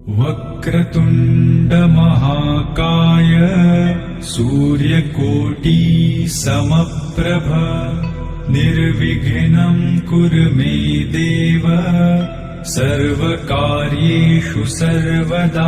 वक्रतुण्ड महाकाय सूर्यकोटि समप्रभ निर्विघ्नं कुरु मे देव सर्वकार्येषु सर्वदा।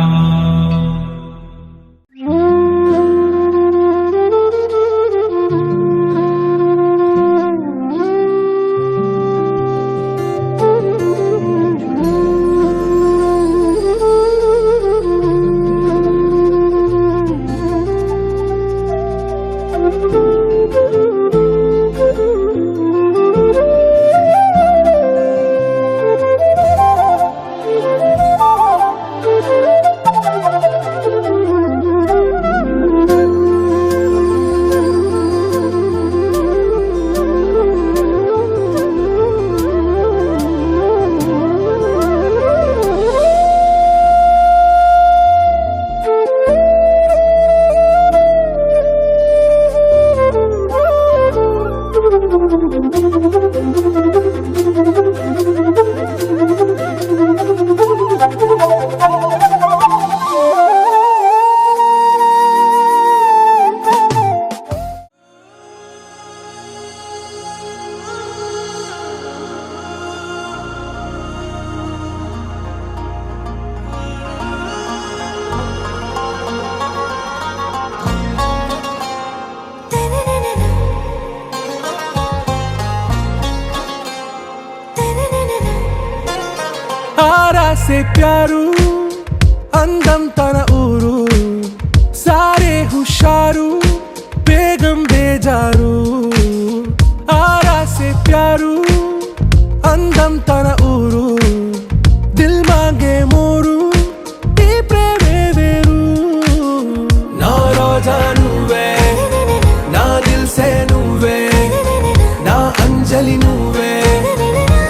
से प्यारू अंदम तन ऊरू सारे हुशारू बेगम बेजारू आरा से प्यारू अंदम तन ऊरू दिल मांगे मोरू ఈ ప్రేమే వేరు నా రోజా నువ్వే నా దిల్ సే నువ్వే నా అంజలి నువ్వే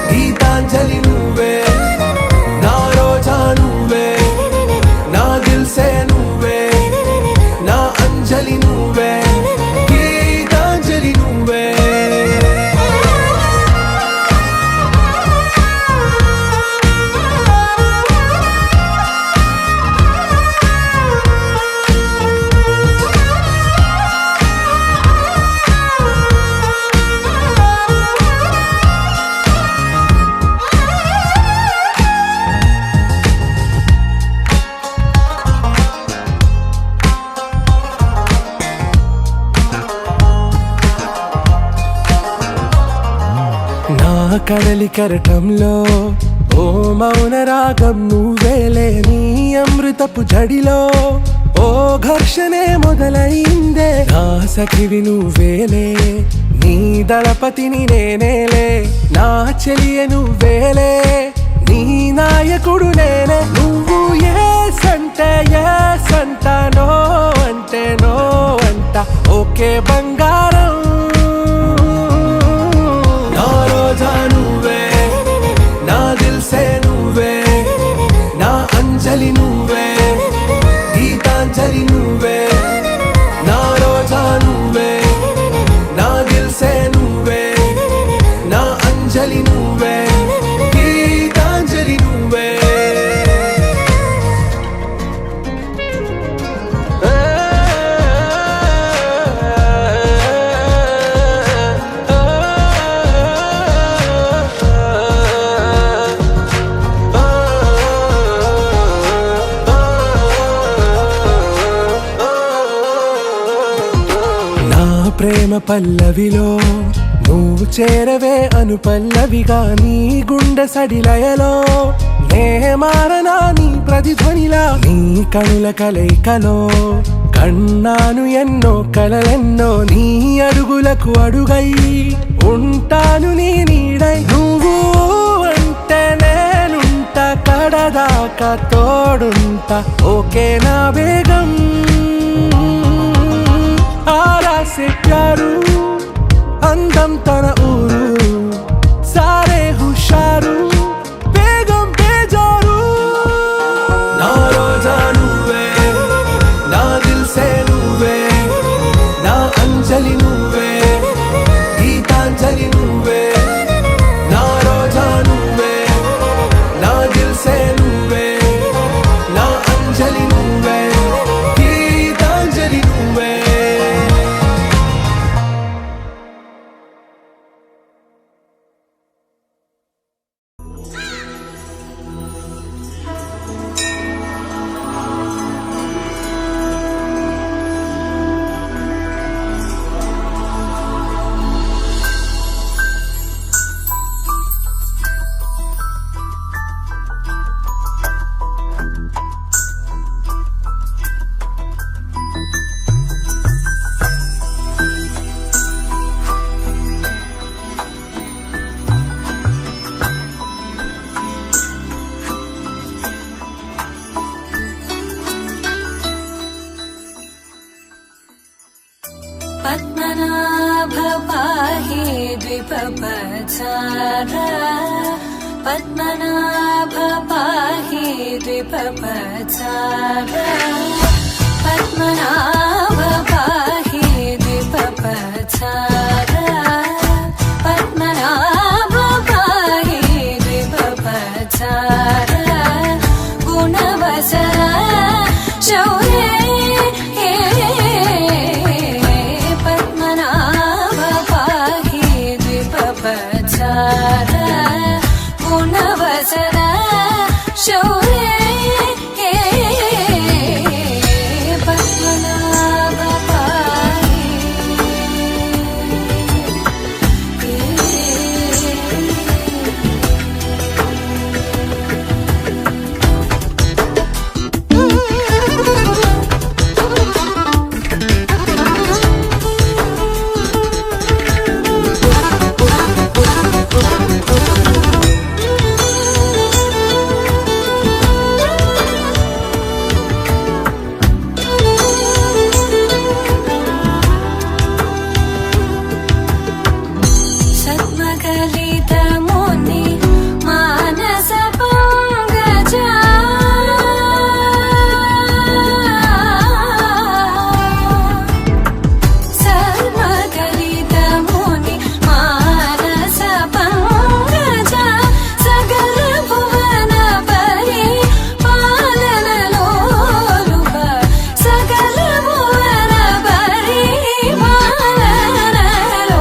గీతాంజలి నువ్వే కడలి కరటంలో ఓ మౌన రాగం నువ్వేలే నీ అమృతపు జడిలో ఓ ఘర్షణే మొదలైందే నా సఖివి నువ్వేలే నీ దళపతిని నేనేలే నా చెలియ నువ్వేలే నీ నాయకుడు నేనే నువ్వు ఏ సంట నో అంటే నో అంట ఓకే బంగారం అంజలి నువ్వే గీతాంజలి నువ్వే నా రోజా నువ్వే నా దిల్ సే నువ్వే నా అంజలి నువ్వే గీతాంజలి నువ్వే ప్రేమ పల్లవిలో నువ్వు చేరవే అను పల్లవిగా నీ గుండె సడిలయలో నే మారనా నీ ప్రతిధ్వనిలా నీ కనుల కలయికలో కన్నాను ఎన్నో కలలెన్నో నీ అడుగులకు అడుగై ఉంటాను నీ నీడై నువ్వు అంటే నేనుంట కడదాకా తోడుంట ఓకే నా బేగం आरा से प्यारू अंदम तन ऊरू सारे हुशारू बेगम बेजारू ना रोजा నువ్వే నా దిల్ సే నువ్వే నా అంజలి నువ్వే గీతాంజలి నువ్వే నా రోజా నువ్వే నా దిల్ సే నువ్వే నా पाहि द्विपपचार पद्मनाभ पाहि द्विपपचार पद्मनाभ पाहि द्विपपचार पद्मनाभ पाहि द्विपपचार गुणवसर शौर्ये पद्मनाभ पाहि द्विपपचार गुणवसर शौर्ये पद्मनाभ पाहि सद्मकलितमुनि मानस पङ्कजा सद्मकलितमुनि मानस पङ्कजा सकल भुवन परि पालनलोलुप सकल भुवन परि पालनलोलुप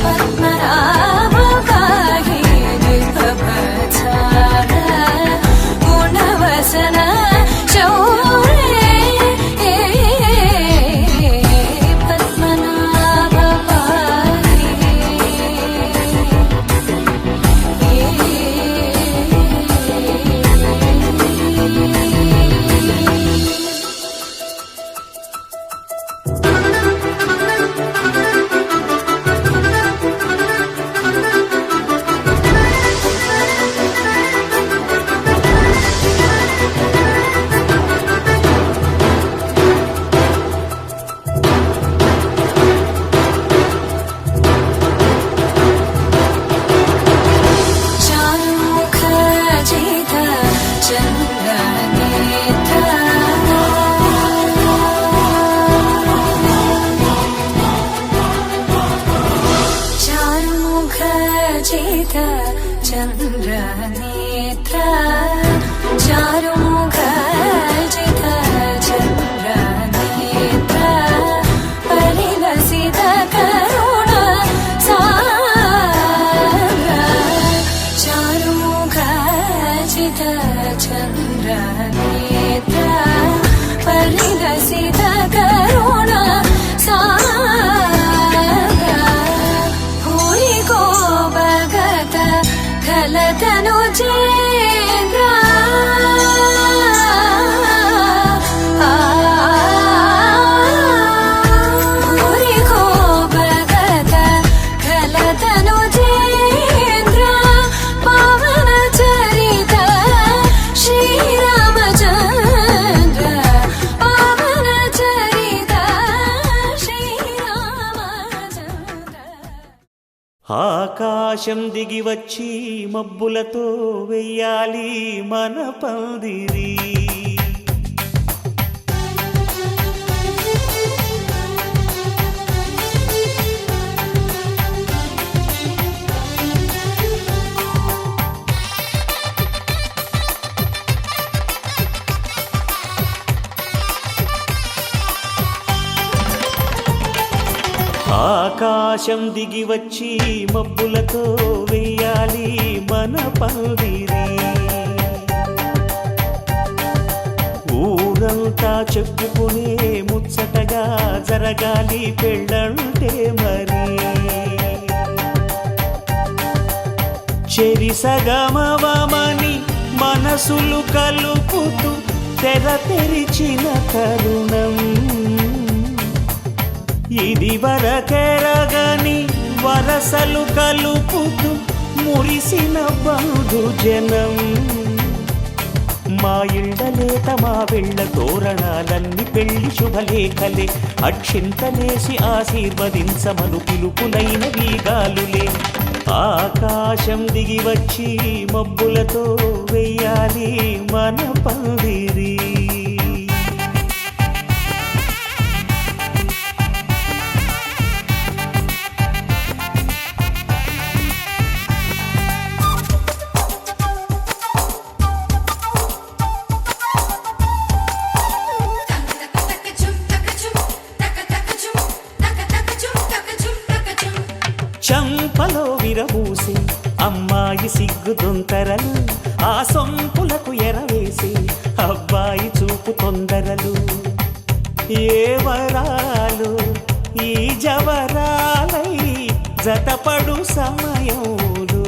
पद्मनाभ पाहि द्विपपचार गुणवसन शौर्ये पद्मनाभ पाहि चारुमुख जित चन्द्रनेत्र चारुमुख जित चन्द्रनेत्र चारुमुख जित चन्द्रनेत्र परिलसित करुण सागर चारुमुख जित चन्द्रनेत्र परिलसित करुण सागर भूरि को भगत खलतनु चेन्द्र भूरि को भगत खलतनु चेन्द्र पावन चरित श्रीरामचन्द्र पावन चरित श्रीरामचन्द्र ఆకాశం దిగి వచ్చి మబ్బులతో వెయ్యాలి మన పందిరి ఆకాశం దిగి వచ్చి మబ్బులతో వెయ్యాలి మన పందిరి ఊరంతా చెప్పుకునే ముచ్చటగా జరగాలి పెళ్ళంటే మరి చెరిసగమవమని మనసులు కలుపుతూ తెర తెరిచిన తరుణం ఇది వరకెరగని వరసలు కలుపుతూ మురిసిన బంధు జనం మా ఇళ్ళలేత మా వెళ్ళ తోరణాలన్నీ పెళ్లి శుభలేఖలే అక్షింతలేసి ఆశీర్వదించమను పిలుపులైన వీగాలులే ఆకాశం దిగి వచ్చి మబ్బులతో వెయ్యాలి మన పందిరి చంపలో విరబూసి అమ్మాయి సిగ్గుదొంతరలు ఆ సొంపులకు ఎరవేసి అబ్బాయి చూపు తొందరలు ఏ వరాలు ఈ జవరాలై జతపడు సమయంలో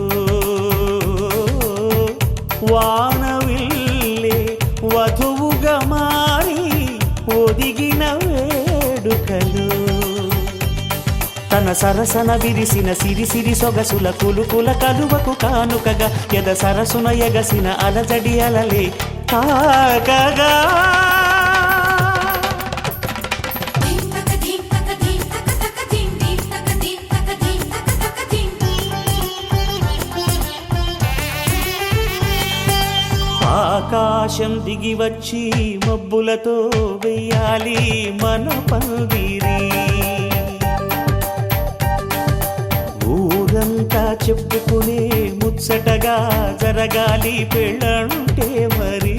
వానవిల్లే వధువుగా మారి ఒదిగిన వేడుకలు తన సరసన విరిసిన సిరిసిరి సొగసుల కులుకుల కలువకు కానుకగా ఎద సరసున ఎగసిన అలజడి అలలే తాకగా ఆకాశం దిగి వచ్చి మబ్బులతో వెయ్యాలి మన పందిరి ఊరంతా చెప్పుకునే ముచ్చటగా జరగాలి పెళ్ళంటే మరి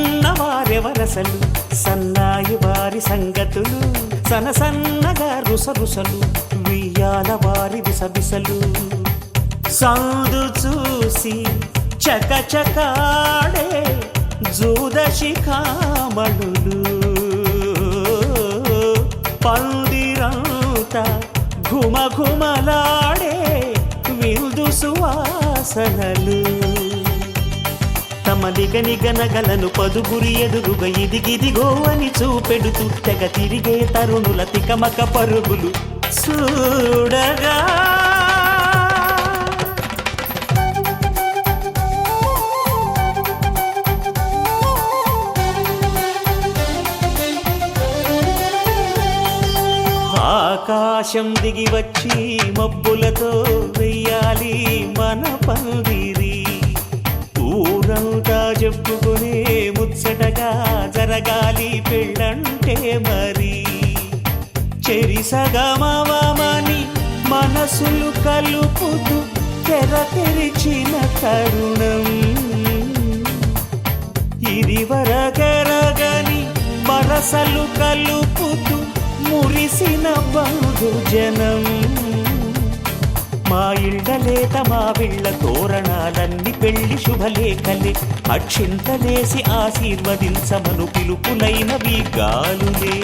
విన్నవారెవరసలు సన్నాయి వారి సంగతులు సనసన్నగా రుసరుసలు వియ్యాల వారి విసబిసలు సౌదు చూసి చకచకాడే జూదశిఖామణులు పందిరంతా ఘుమఘుమలాడే విందు సువాసనలు తమ నిగనగలను పదుగురి ఎదురుగా ఇదిగిదిగో అని చూపెడుతూ తెగ తిరిగే తరుణుల తికమక పరుగులు చూడగా ఆకాశం దిగి వచ్చి మబ్బులతో వెయ్యాలి మన పందిరి ఊరంతా చెప్పుకునే ముచ్చటగా జరగాలి పెళ్ళంటే మరి చెరిసగమవమని మనసులు కలుపుతూ తెర తెరిచిన తరుణం ఇది వరకెరగని వరసలు కలుపుతూ మురిసిన బంధుజనం మా ఇళ్ళలేత మా వీళ్ళ తోరణాలన్నీ పెళ్లి శుభలేఖలే అక్షింతలేసి ఆశీర్వదించమను పిలుపులైనవి గాలులే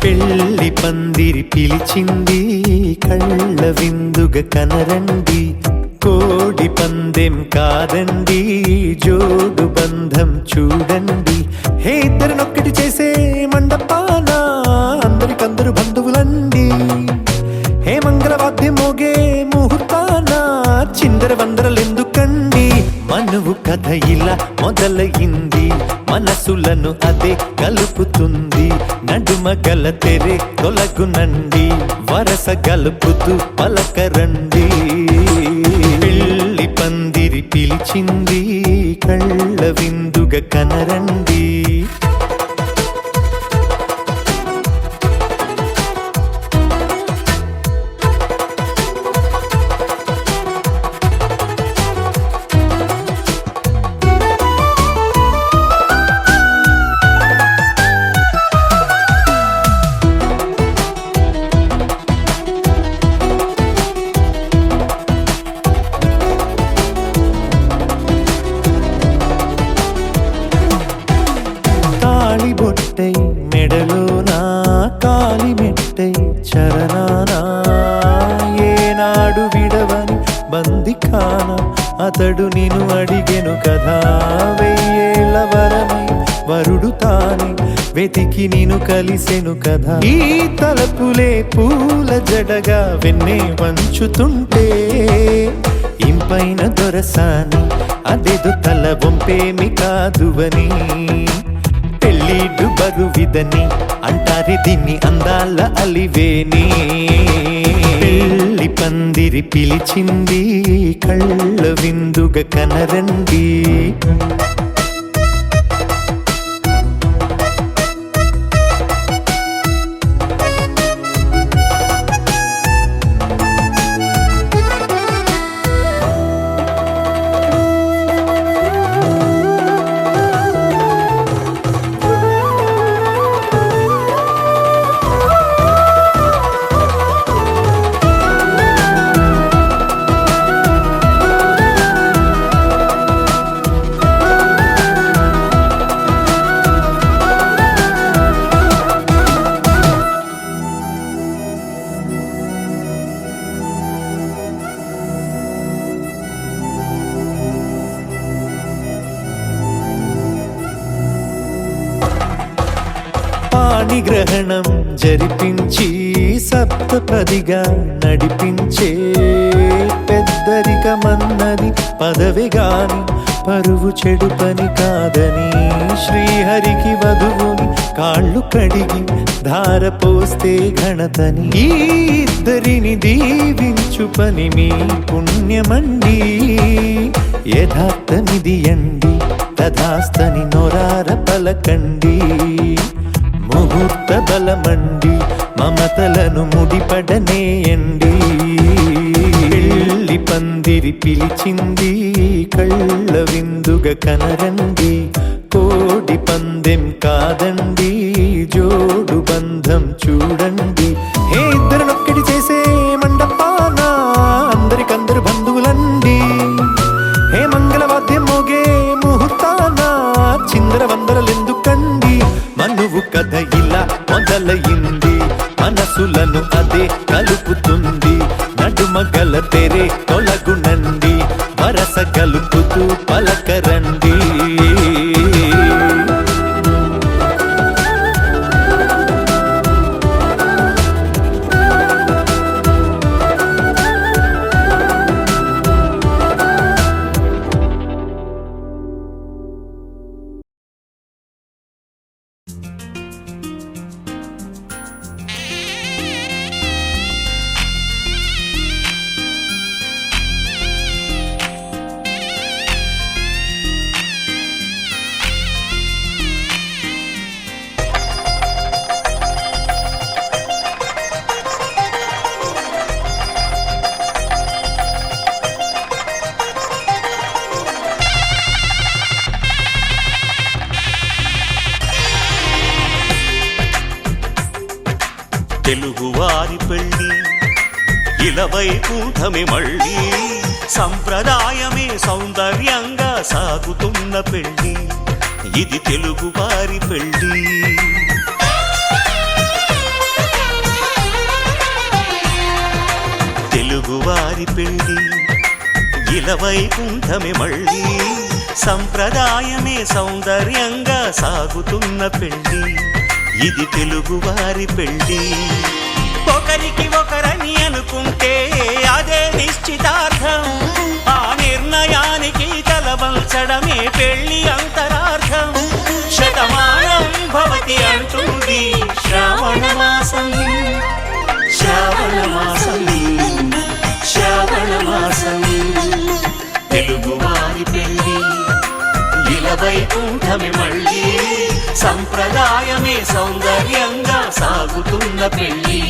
పెళ్లి పందిరి పిలిచింది కళ్ళ విందుగ కనరండి కోడి పందెం కాదండి జోడు బంధం చూడండి హే ఇద్దరినొక్కటి చేసే మండపాన అందరికందరు బంధువులండి హే మంగళవాద్యం మోగే ముహూర్తాన చిందర వందరలెందుకండి మనువు కథ ఇలా మొదలయింది మనసులను అదే కలుపుతుంది నడుమ గల తెరే తొలగునండి వరస గలుపుతూ పలకరండి పెళ్లి పందిరి పిలిచింది కళ్ళ విందుగా కనరండి బొట్టై మెడలో నా కాలి మెట్టై చరణానా ఏనాడు విడవని బందిఖాన అతడు నిన్ను అడిగెను కదా వెయ్యేళ్ళ వరమై వరుడు తానే వెతికి నిన్ను కలిసెను కదా ఈ తలపులే పూల జడగా వెన్నే వంచుతుంటే ఇంపైన దొరసాని అదేదో తల వంపేమి కాదువని పెళ్ళిడు బరువిదని అంటారే దీన్ని అందాల అలివేని పెళ్లి పందిరి పిలిచింది కళ్ళ విందుగా కనరండి గ్రహణం జరిపించి సప్తపదిగా నడిపించే పెద్దరికమన్నది పదవి గాని పరువు చెడు పని కాదని శ్రీహరికి వధువుని కాళ్ళు కడిగి ధార పోస్తే ఘనతని ఈ ఇద్దరిని దీవించు పని మీ పుణ్యమండి యథార్థమిది అండి తథాస్తని నొరార పలకండి ముహూర్త బలమండి మమతలను ముడిపడనేయండి పెళ్లి పందిరి పిలిచింది కళ్ళ విందుగా కనరండి కోడి పందెం కాదండి జోడు బంధం చూడండి హే ఇద్దరినొక్కటి చేసే మండపాన అందరికందరు బంధువులండి హే మంగళవాద్యం మోగే ముహూర్తాన చిందర వందరలెందుకండి మనువు కథ ఇలా మొదలయింది మనసులను అదే కలుపుతుంది నడుమ గల తెరే తొలగునండి వరస కలుపుతూ పలకరండి తెలుగువారి పెళ్ళి ఇలవై కూటమి మళ్ళీ సంప్రదాయమే సౌందర్యంగా సాగుతున్న పెళ్ళి ఇది తెలుగువారి పెళ్ళి తెలుగువారి పెళ్ళి ఇలవై కూటమి మళ్ళీ సంప్రదాయమే సౌందర్యంగా సాగుతున్న పెళ్ళి ఇది తెలుగువారి పెళ్ళి ఒకరికి ఒకరని అనుకుంటే అదే నిశ్చితార్థం ఆ నిర్ణయానికి తలవంచ పంచడమే పెళ్లి అంతరార్థం. శతమానం భవతి అంటుంది శ్రావణ మాసం, శ్రావణ మాసం, శ్రావణ మాసం. తెలుగువారి పెళ్లి ఇలవైకుంఠమే మళ్ళీ, సంప్రదాయమే సౌందర్యంగా సాగుతున్న పెళ్లి,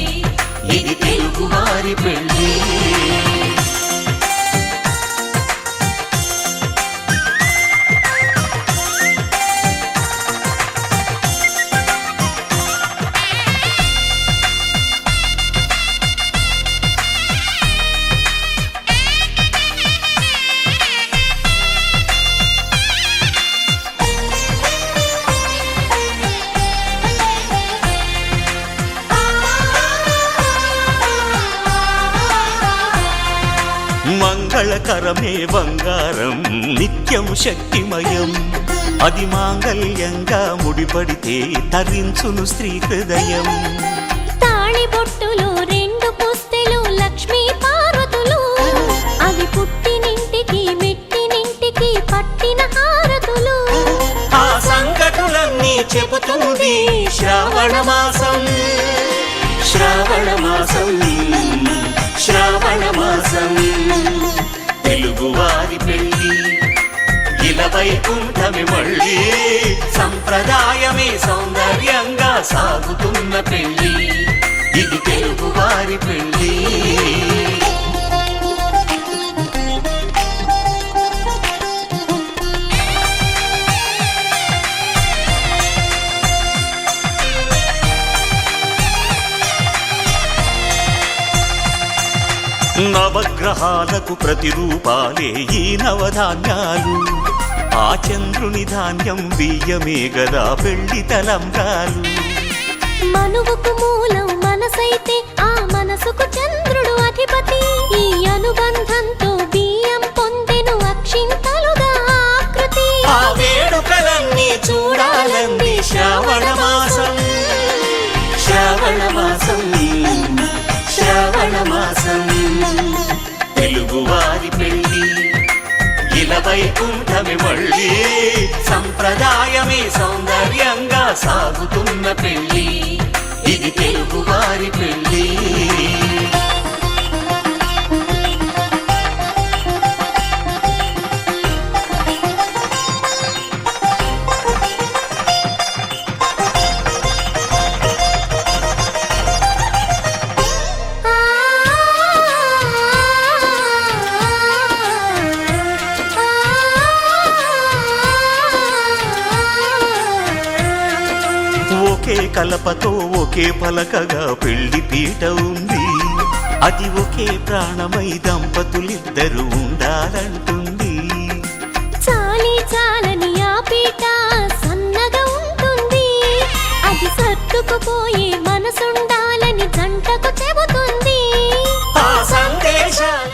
ఇది తెలుగువారి పెళ్లి. మంగళకరమే బంగారం నిత్యం శక్తిమయం, అది మాంగళ్యంగా ముడిపడితే తరించును స్త్రీ హృదయం. తాళిబొట్టులో రెండు పుస్తెలు లక్ష్మీ పార్వతులు, అవి పుట్టినింటికి మెట్టినింటికి పట్టిన హారతులు. ఆ సంగతులన్నీ చెబుతుంది శ్రావణ మాసం, శ్రావణ మాసం, శ్రావణ మాసం. తెలుగువారి పెళ్లి ఇలవైకుంఠమే మళ్ళీ, సంప్రదాయమే సౌందర్యంగా సాగుతున్న పెళ్లి, ఇది తెలుగువారి పెళ్లి. నవగ్రహాలకు ప్రతిరూపాలే ఈ నవధాన్యాలు, ఆ చంద్రుని ధాన్యం బియ్యమే గదా పెళ్లి తలంబ్రాలు. మనువుకు మూలం మనసైతే ఆ మనసుకు చంద్రుడు అధిపతి, ఈ అనుబంధంతో బియ్యం పొందెను అక్షింతలుగా ఆకృతి. ఆ వేడుకలన్నీ చూడాలంది శ్రావణ మాసం, శ్రావణ మాసం, శ్రావణ మాసం. తెలుగువారి పెళ్లి ఇలవైకుంఠమే మళ్ళీ, సంప్రదాయమే సౌందర్యంగా సాగుతున్న పెళ్లి, ఇది తెలుగువారి పెళ్లి. ఒకే కలపతో ఒకే పలకగా పెళ్లి పీట ఉంది, అది ఒకే ప్రాణమై దంపతులిద్దరూ ఉండాలంటుంది. చాలి చాలని ఆ పీట సన్నగా ఉంటుంది, అది సర్దుకుపోయే మనసుండాలని జంటకు చెబుతుంది. ఆ సందేశాల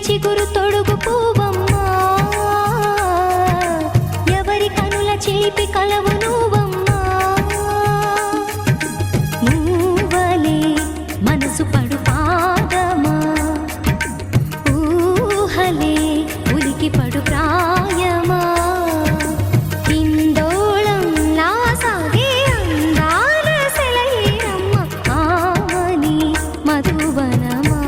చిగురు తొడుగు పూవమ్మా, ఎవరి కనుల చిలిపి కలవు నువ్వమ్మా. నువ్వలే మనసు పడు పాదమా, ఊహలే ఉలికి పడు ప్రాయమా. ఇందోళంలా సాగే అందాల సెలయేరమ్మ, ఆమని మధువనమా.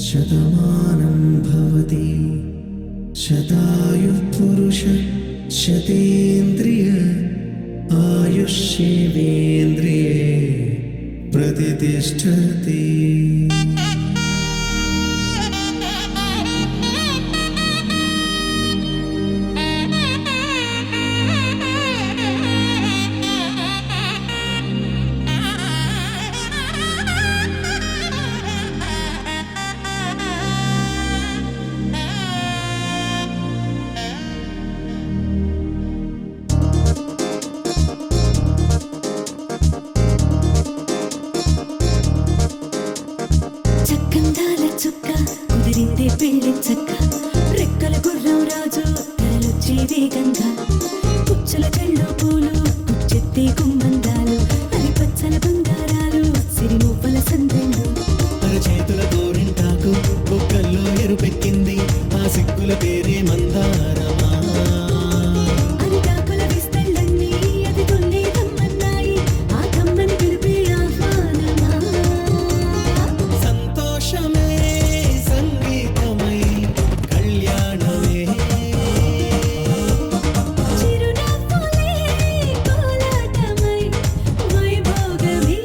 శతమానం భవతి శతాయుః పురుష శతేంద్రియ ఆయుష్యేవేంద్రియే ప్రతిష్టతి. చక్కందాల చుక్క కుదిరిందే పెళ్లి చక్క రెక్కల గుర్రం రాజు తరలొచ్చే వేగంగా పుచ్చల చెళ్ళు పూలు పుచ్చెత్తే గుమ్మందాలు అది పచ్చల బంగారాలు సిరిమువ్వల సందెళ్ళు అరచేతుల గోరింటాకు బొక్కల్లో ఎరుపెక్కింది ఆ సిగ్గుల పేరే మందారమా. అరిటాకుల విస్తళ్ళన్నీ అది తొల్లి తమ్మన్నాయి ఆ తమ్మని పిలిపే ఆహ్వానమా. సంతోషమే సంగీతమై కళ్యాణమే చిరునవ్వులే కోలాటమై వైభోగమే.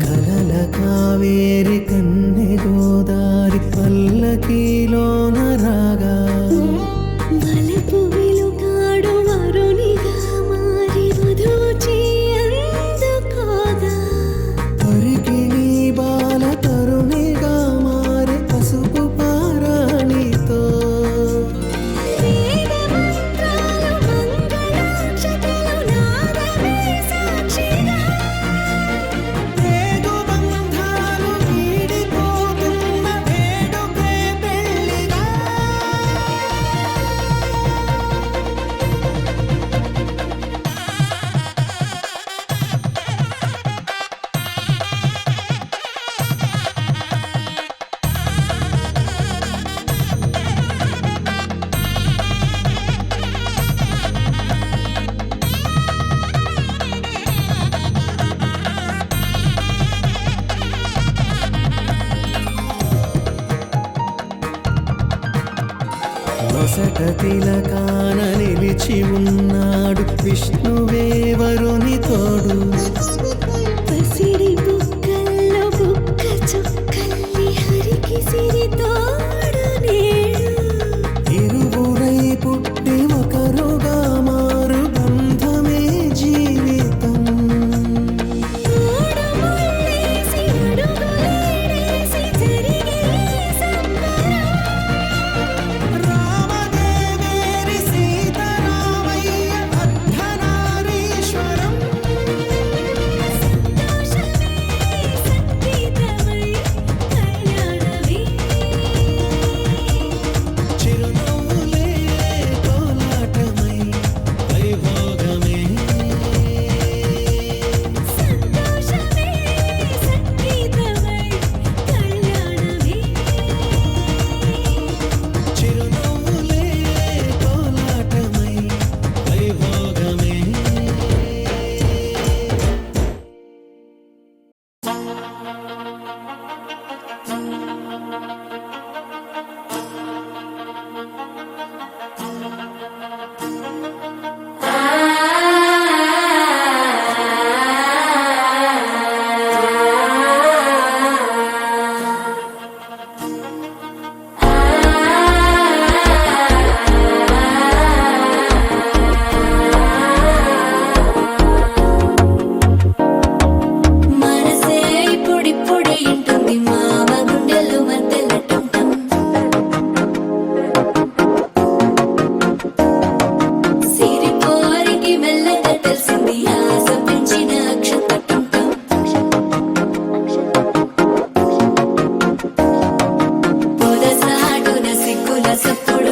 కలల కావేరి కన్నె గోదారి పల్లకీలోన రాగా వలపు వెలుగాడు వరునిగా మారి వధూచి అందుకోగా పరికి నీ బాల తరుణిగా మారే పసుపు పారాణితో వేద మంత్రాలు మంగళాక్షతలు నాదమే సాక్షిగా రేగు బంధాలు వీడిపోతున్న వేడుకే పెళ్ళిగా. నొసట తిలకాన నిలిచి ఉన్నాడు విష్ణువే వరుని తోడు. పసిడి బుక్కల్లో బుక్క చుక్కల్లి హరికి సిరి తోడు నేడు ఇరువురై పుట్టి ఒకరుగా మారు బంధమే జీవితం. మూడు ముళ్ళేసి అడుగులేసి జరిగే సంబరం. రామదేవేరి సీతారామయ్య అర్ధనారీశ్వరం. సంతోషమే సంగీతమై కళ్యాణమే. చిరునవ్వులే కోలాటమై వైభోగమే. సంతోషమే సంగీతమై కళ్యాణమే. చిరునవ్వులే కోలాటమై వైభోగమే. మనసే ఇప్పుడిప్పుడే ఇంటుంది మామ గుండెలు మధ్యలటం సిరిపోరికి మెల్లగా తెలిసింది ఆశ పెంచిన అక్షతటం పొదసాటున సిగ్గుల సప్పుడు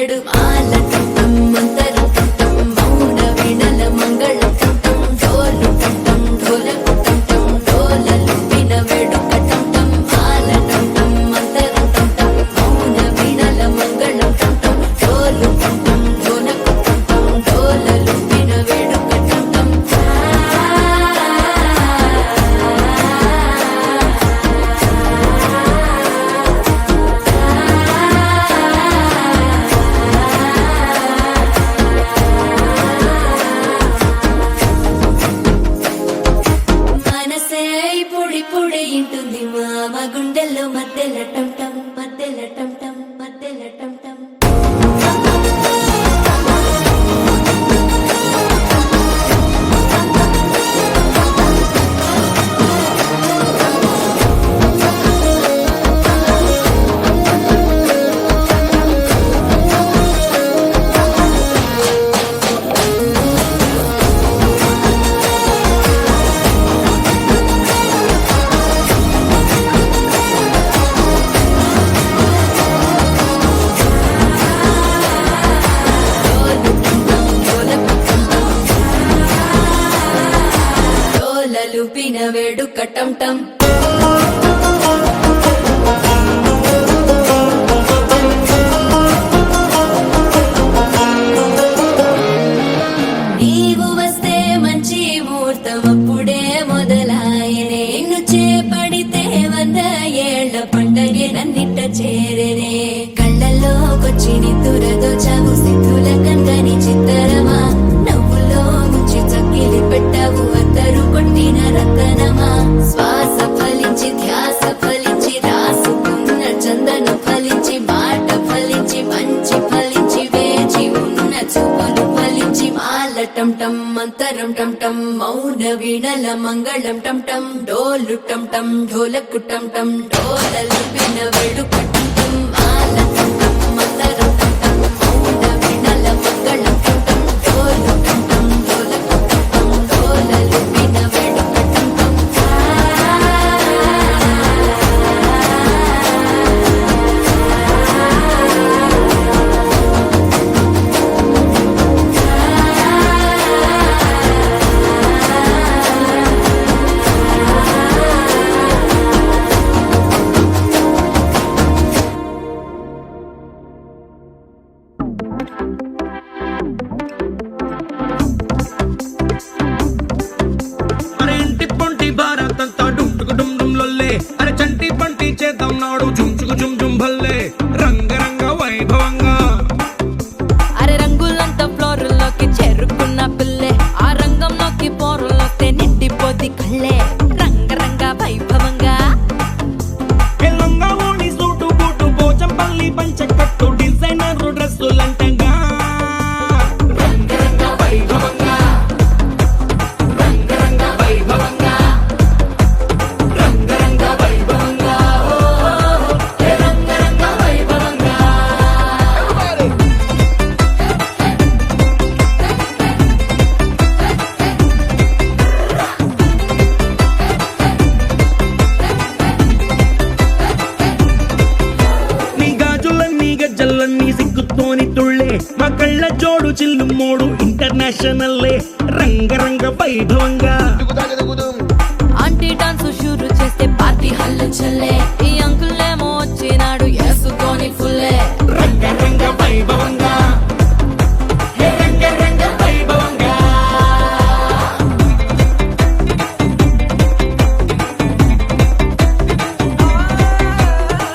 వేడు మాల టం మంతరం టం మౌన వీణల మంగళం టం డోలు టం ఢోలకు టం డోలలు విన వేడుక టం మాల టం మంతరం టం మౌన వీణల మంగళం టం డోలు టం ఢోలకు టం డోలలు విన వేడుక టం మనసే పొడి పొడి ఇంటుంది మామ గుండెల్లో మధ్యల టం టం మధ్యల టం టం మధ్యల టం టం డోలలు పిన వేడుక టం టం నీవు వస్తే మంచి ముహూర్తం అప్పుడే మొదలాయనే నిన్ను చేపడితే 100 ఏళ్ల పండగే నన్నిట్ట చేరేనే కళ్ళల్లోకొచ్చి నిద్దురదోచావు సిద్ధుల కందని చిత్తరమా నవ్వులో ముంచి చక్కిలి పెట్టావు అద్దరు కొట్టిన రతనమా శ్వాస ఫలించి ధ్యాస ఫలించి రాసుకున్న చందను ఫలించి మాట ఫలించి మంచి ఫలించి వేచి ఉన్న చూపులు ఫలించి మాల టం టం మంతరం టం టం మౌన వీణల మంగళం టం టం డోలు టం టం ఢోలకు టం టం డోలలు విన వేడుక టం టం మాల టం టం మంతరం టం టం మౌన వీణల మంగళం టం టం డోలు టం టం ఢోలకు టం టం డోలలు విన వేడుక టం టం అరే ఇంటి పొంటి భారతంతా డుంటుకు డుమ్ డుమ్ లొల్లే అరే చంటి పంటి చేద్దాం నాడు జుంచుకు జుమ్ జుమ్ భల్లే రంగరంగ వైభవంగా అరే రంగులంతా ఫ్లోర్లోకి చేరుకున్న పిల్లే ఆ రంగంలోకి పోరులోకి నిండిపోది కళ్ళే రంగరంగ వైభవంగా ఎల్లంగా ఓణి సూటు బూటు పోచంపల్లి పంచకట్టు డిజైనర్ డ్రెస్సులంటంగా రంగరంగ వైభవంగా రంగరంగ వైభవంగా రంగరంగ వైభవంగా రంగరంగ వైభవంగా నీ గాజులన్నీ గజ్జలన్నీ సిగ్గుతోని తుళ్ళే మా కళ్ళ జోడు చిల్లు మోడు ఇంటర్నేషనల్లే రంగరంగ వైభవంగా ఆంటీ డాన్స్ షురు చేస్తే పార్టీ హల్లు చల్లే ఈ అంకులేమో వచ్చినాడు వేసుకొని ఫుల్లే రంగరంగ వైభవంగా హే రంగరంగ వైభవంగా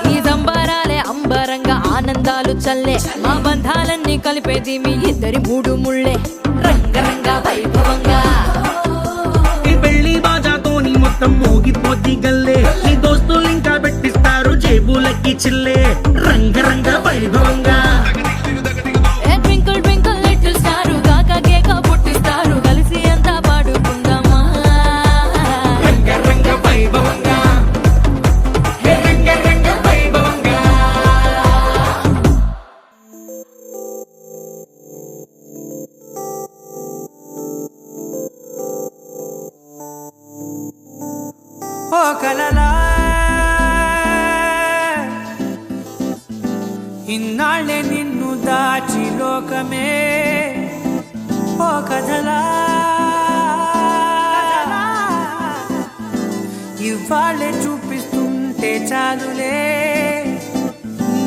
ఈ సంబరాలే అంబరంగా ఆనందాలు చల్లే మా బంధాలన్నీ కలిపేది మీ ఇద్దరి మూడు ముళ్ళే రంగరంగ వైభవంగా ఈ పెళ్లి బాజాతోని మొత్తం మోగిపోద్ది గల్లే నీ దోస్తులు ఇంకా పెట్టిస్తారు జేబులకి చిల్లే రంగరంగ వైభవంగా ఏ ట్వింకిల్ ట్వింకిల్ లిటిల్ స్టార్ కాక కేక పుట్టిస్తారు కలిసి అంతా పాడుకుందామా రంగరంగ వైభవంగా హే రంగరంగ వైభవంగా ఓ కలలా ఇన్నాళ్ళే నిన్ను దాచి లోకమే ఓ కథలా ఇవాళ్ళే చూపిస్తుంటే చాలులే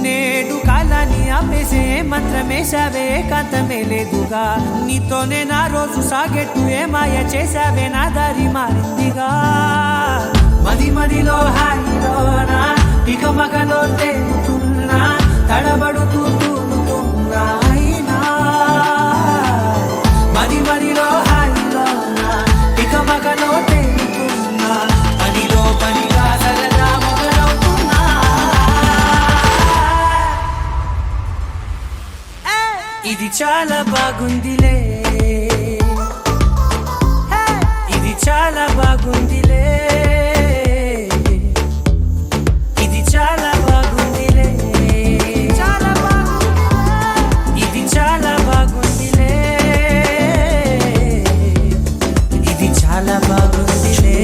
నేడు కాలాన్ని ఆపేసే మంత్రమేశావే కాంతమే లేదుగా నీతోనే నా రోజు సాగెట్టు ఏ మాయ చేశావే నా దారి మారిందిగా మది మదిలో హాయిలోనా ఇక మగలో తేలుతున్నా తడబడుతూ తూలుతున్నా అయినా మది మదిలో హాయిలోనా ఇక మగలో తేలుతున్నా పనిలో పనిగా సరదా మొదలవుతున్నా ఇది చాలా బాగుందిలే ఇది చాలా బాగుందిలే ఇది చాలా బాగుందిలే చాలా బాగుంది ఇది చాలా బాగుందిలే ఇది చాలా బాగుందిలే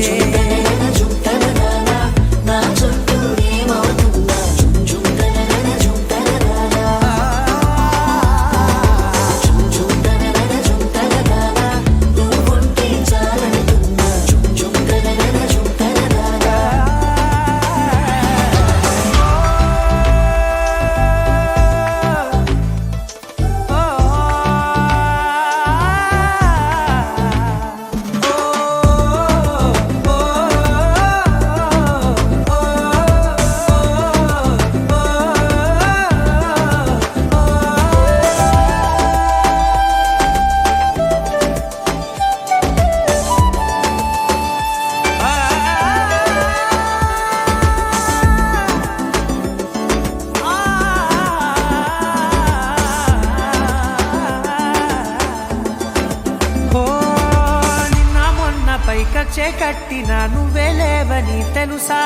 పైకచ్చే కట్టినా నువ్వే లేవని తెలుసా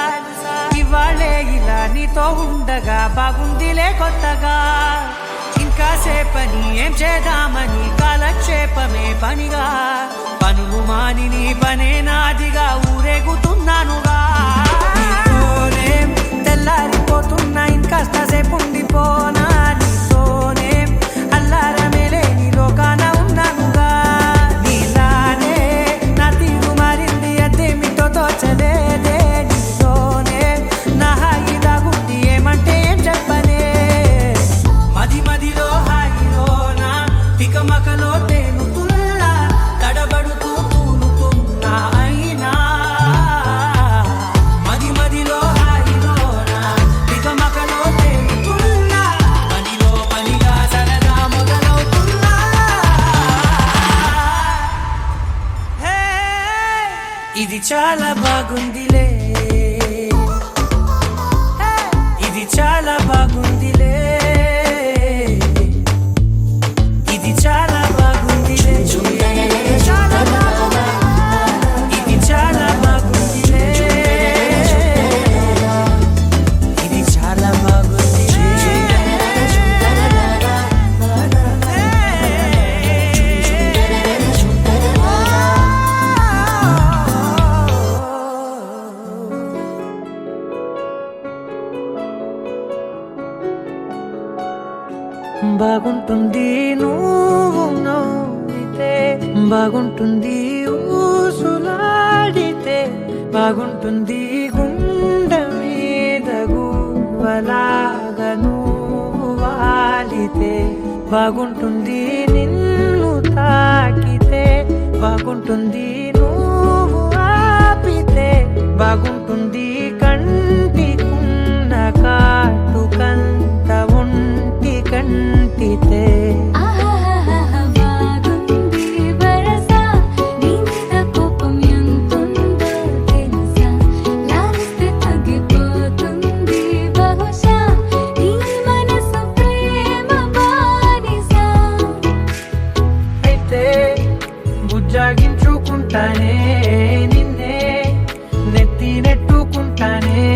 ఇవాళే ఇలా నీతో ఉండగా బాగుందిలే కొత్తగా ఇంకా సేపని ఏం చేద్దామని కాలక్షేపమే పనిగా పనులు మాని నీ పనే నాదిగా ఊరేగుతున్నానుగా నీతోనే తెల్లారిపోతున్నా ఇంకాస్త సేపు ఉండిపోనా నీతోనే అల్లారమే లేని లోకాన ఉన్నానుగా నీలానే నా తీరు మారింది అదేమిటో తోచలేదే నీతోనే నా హాయి దాగుంది ఏమంటే ఏం చెప్పనే మది మదిలో హాయిలోనా తికమకలో తేలుతున్నా తడబడుతూ తూలుతున్నా అయినా మది మదిలో హాయిలోనా తికమకలో తేలుతున్నా పనిలో పనిగా సరదా మొదలవుతున్నా హే ఇది చాలా బాగుందిలే ఇది చాలా బాగుందిలే ఇది చాలా బాగుందిలే చాలా బాగుంది ఇది చాలా బాగుందిలే ఇది చాలా బాగుంటుంది నువ్వు నవ్వితే బాగుంటుంది ఊసులాడితే బాగుంటుంది గుండె మీద గువ్వలాగా నువ్వు వాలితే బాగుంటుంది నిన్ను తాకితే బాగుంటుంది నువ్వు ఆపితే బాగుంటుంది కంటికున్న కాటుకంత ఒంటి కంటితే బాగుంది వరస నీ మీద కోపం ఎంతుందో తెలుసా లాలిస్తే తగ్గిపోతుంది బహుశా నీ మనసు ప్రేమ బానిసా అయితే బుజ్జాగించుకుంటానే నిన్నే నెత్తి నెట్టుకుంటానే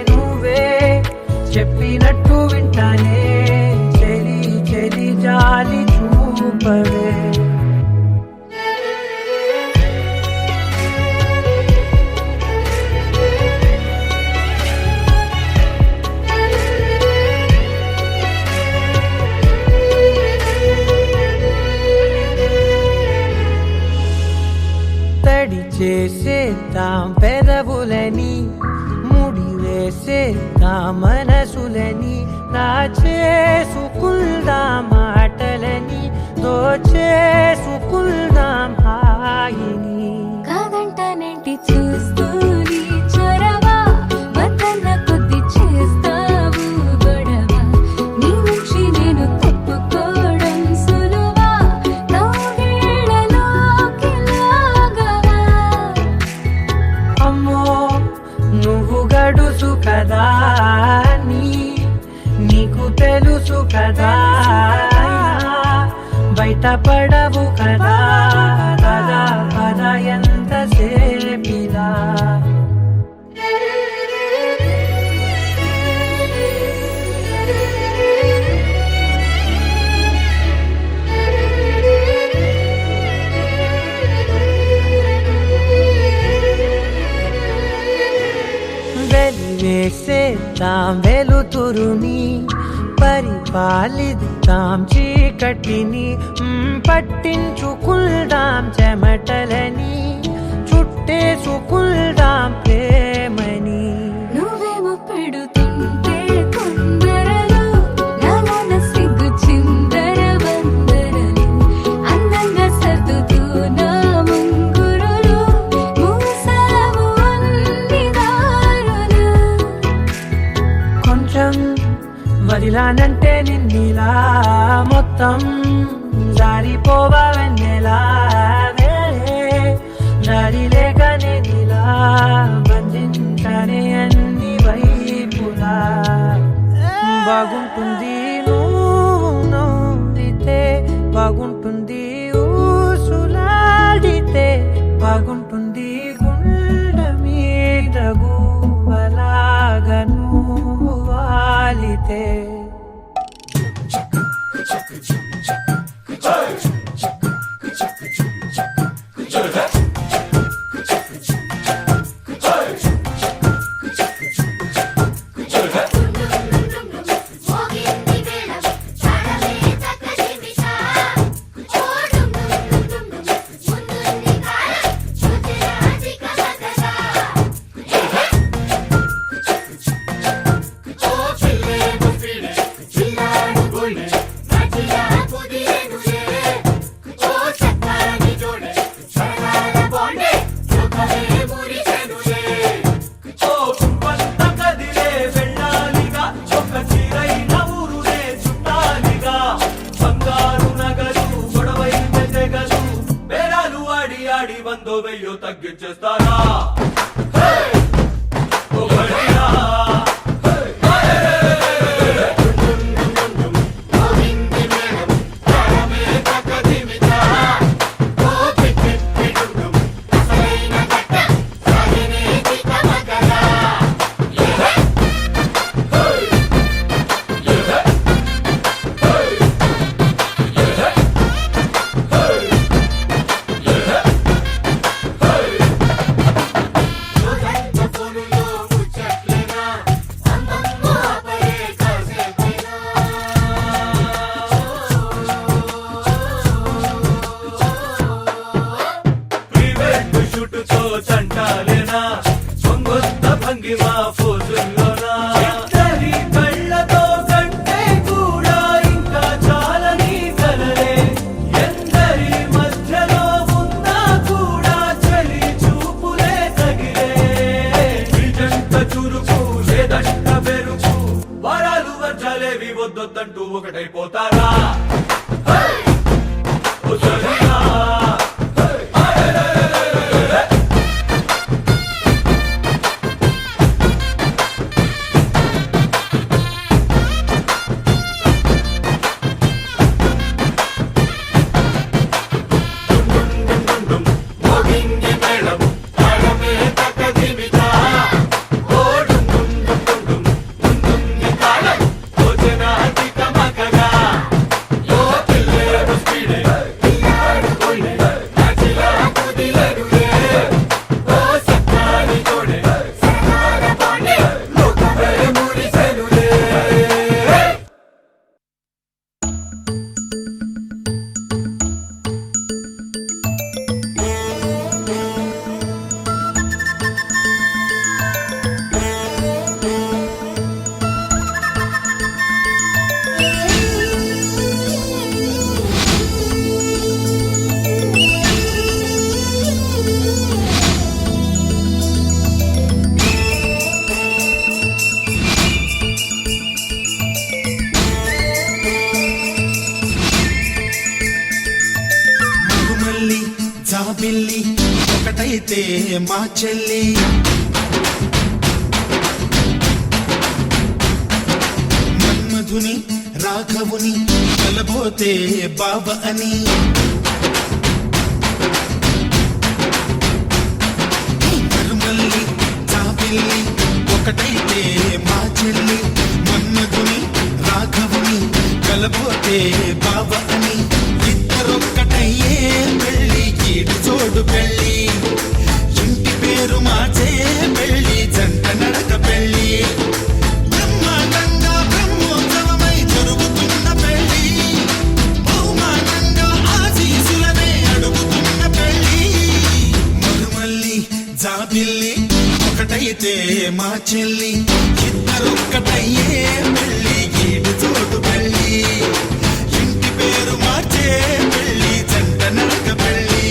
నువ్వే చెప్పినట్టు వింటానే చెలి చెలి వేసేద్దాం పెదవులని, ముడి వేసేద్దాం మనసులని, చేసుకుందాం మాటలని, దోచేసుకుందాం హాయిని. కాదంటానేంటి చూస్తూని చొరవా, వద్దన్న కొద్ది చేస్తావు గొడవ. నీ నుంచి నేను తప్పుకోవడం సులువా, నవ్వేళ్లలోకి లాగవా. అమ్మో నువ్వు గడుసు కదా నీకు తెలుసు కదా, బయట పడవు కదా కదా పద ఎంత సేపిలా. వెలివేసేద్దాం వెలుతురుని, పరిపాలిద్దాం చీకటిని, పట్టించుకుందాం చెమటలని, చుట్టేసుకుందాం ప్రేమని. నువ్వేమో పెడుతుంటే కొందరలు, నాలోన సిగ్గు చిందర వందరలు, అందంగా సర్దుతూ నా ముంగురులు, మూసావు అన్ని దారులు. కొంచెం వదిలానంటే నిన్నిలా మొత్తం జారిపోవా వెన్నెలా, జారి లేక నేనిలా బంధించనే అన్ని వైపులా. బాగుంటుంది నువ్వు నవ్వితే, బాగుంటుంది ఊసులాడితే, బాగుంటుంది గుండె మీద గువ్వలాగా నువ్వు వాలితే. వందో వెయ్యో తగ్గించేస్తారా? చంటాలేనా సొంగొత్త భంగిమా ఫోజుల్లోనా, ఇద్దరి కళ్ళతో కంటే కూడా ఇంకా చాలని కలలే, ఎందరి మధ్యలో ఉన్నా కూడా చలి చూపులే తగిలే. నిజంత చురుకు లేదంట బెరుకు, వరాలు వర్జాలేవి వద్దొద్దంటూ ఒకటైపోతారా? ఒకటైతే మా చెల్లి మన్మధుని రాఘవుని కలబోతే బావ అని మరుమల్లి చాపిల్లి ఒకటైతే మా చెల్లి మన్మధుని రాఘవుని కలబోతే బావ అని ఇద్దరొక్కటయ్యే పెళ్ళి కీడు చోడు పెళ్ళి ఇంటి పేరు మార్చే పెళ్ళి జంట నడక పెళ్ళి బ్రహ్మాండంగా బ్రహ్మోత్సవమై జరుగుతున్న పెళ్ళి బహుమానంగా ఆశీసులనే అడుగుతున్న పెళ్ళి మరుమల్లి జాబిల్లి ఒకటైతే మా చెల్లి ఇద్దరొక్కటయ్యే పెళ్ళి కీడు చోటు పెళ్ళి ఇంటి పేరు మార్చే పెళ్ళి జంట నడక పెళ్ళి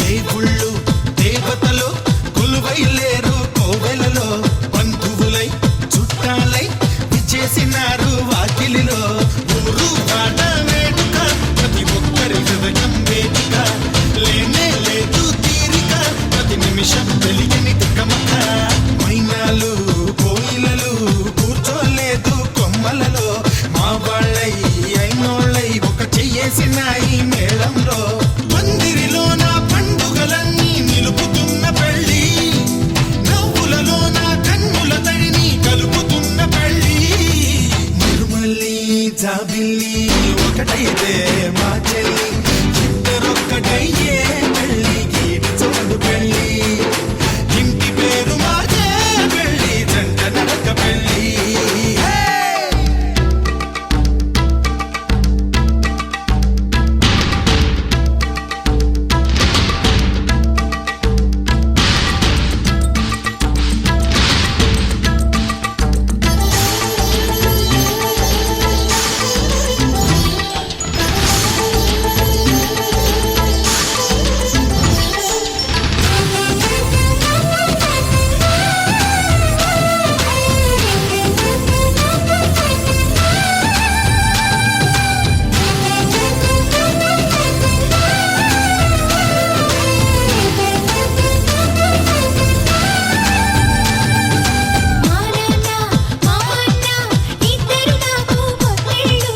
దేవుళ్ళు దేవతలు కొలువైలేరు కోవెలలో బంధువులై చుట్టాలై విచ్చేసినారు వాకిలిలో ఊరు పాట వేడుక ప్రతి ఒక్కరి హృదయం వేదిక లేనే లేదు తీరిక ప్రతి నిమిషం వెలిగని తిక్కమక్క మైనాలు కోయిలలు కూర్చోలేదు కొమ్మలలో మా వాళ్ళై అయినోళ్ళై ఒక చెయ్యేసినాయి మేళంలో మందిరిలో నా పండుగలన్నీ నిలుపుతున్న పెళ్ళి నవ్వులలో నా కన్నుల తడిని కలుపుతున్న పెళ్ళి మరుమల్లి జాబిల్లి ఒకటైతే మా చెల్లి ఇద్దరొక్కటయ్యే పెళ్ళి గీడి చోడు పెళ్ళి ఇంటి పేరు మార్చే పెళ్ళి జంట నడక పెళ్ళి మా నాన్న మా అన్న ఇద్దరు నాకు పొత్తేళ్ళు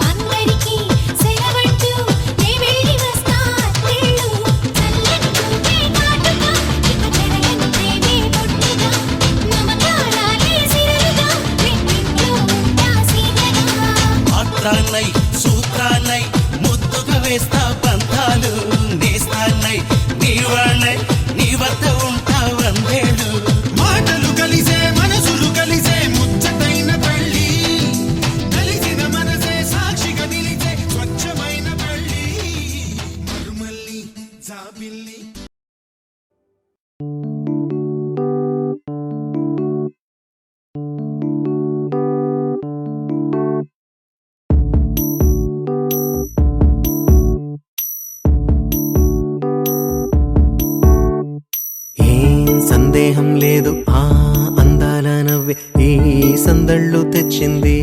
అందరికీ సెలవంటూ నే వెళ్ళి వస్తా అత్తేళ్ళు చల్లని చూపే కాటుగా ఇక చెరగని ప్రేమే పొట్టుగా నమకారాలే సిరలుగా రెండింట్లో ఉంటా సీతగా మాత్రాన్నై సూత్రాన్నై ముద్దుగా వేస్తా బంధాలు నేస్తాన్నై నీవాణ్ణై నీ వద్ద ఉంటా వందేళ్ళు మాటలు కలిసే మనసులు కలిసే ముచ్చటైన పెళ్ళి కలిసిన మనసే సాక్షిగా నిలిచే స్వచ్ఛమైన పెళ్ళి మరుమల్లి జాబిల్లి ఏం సందేహం లేదు ఆ అందాల నవ్వే ఈ సందళ్ళు తెచ్చింది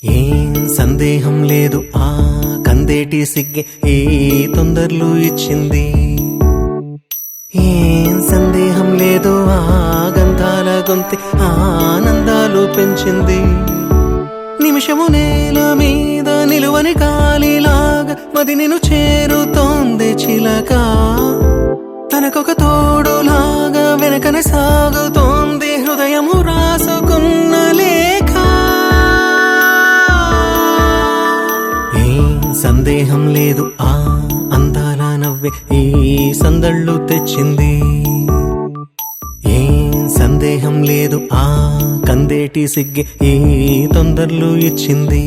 ఏం సందేహం లేదు ఆ కందేటి సిగ్గే ఈ తొందరలు ఇచ్చింది ఏం సందేహం లేదు ఆ గంధాల గొంతె ఆనందాలు పెంచింది నిమిషము నేల మీద నిలువని గాలిలాగా మది నిన్ను చేరుతోంది చిలక తనకొక తోడులాగా వెనకనే సాగుతోంది హృదయము రాసుకున్న లేఖ సందేహం లేదు ఆ అందాల నవ్వే ఈ సందళ్ళు తెచ్చింది. ఏం సందేహం లేదు ఆ కందేటి సిగ్గే ఈ తొందరలు ఇచ్చింది.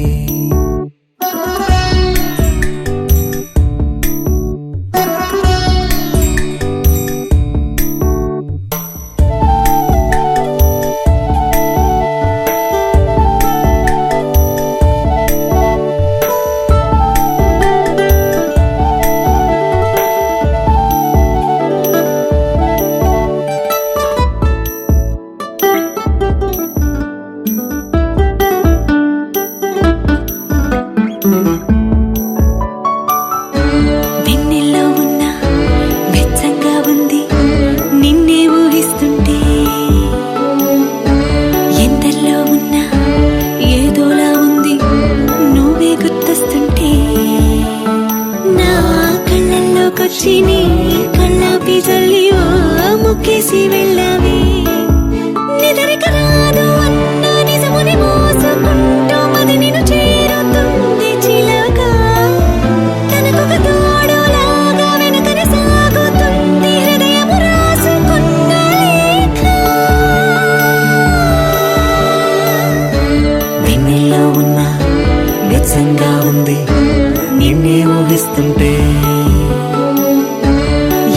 వెన్నెల్లో ఉన్న వెచ్చంగా ఉంది నిన్నే ఊహిస్తుంటే, ఎందల్లో ఉన్న ఏదోలా ఉంది నువ్వే గుర్తొస్తుంటే, నా కళ్ళల్లోకొచ్చి నీ కళ్ళాపి జల్లి ఓ ముక్కేసి వెళ్ళావే. నిదరిక రాదు అన్న నిజముని మోసుకుంటూ మది నిన్ను చేరుతుంది చిలక. తనకొక తోడులాగా వెనకనే సాగుతుంది హృదయము రాసుకున్న లేఖ. వెన్నెల్లో ఉన్న వెచ్చంగా ఉంది నిన్నే ఊహిస్తుంటే,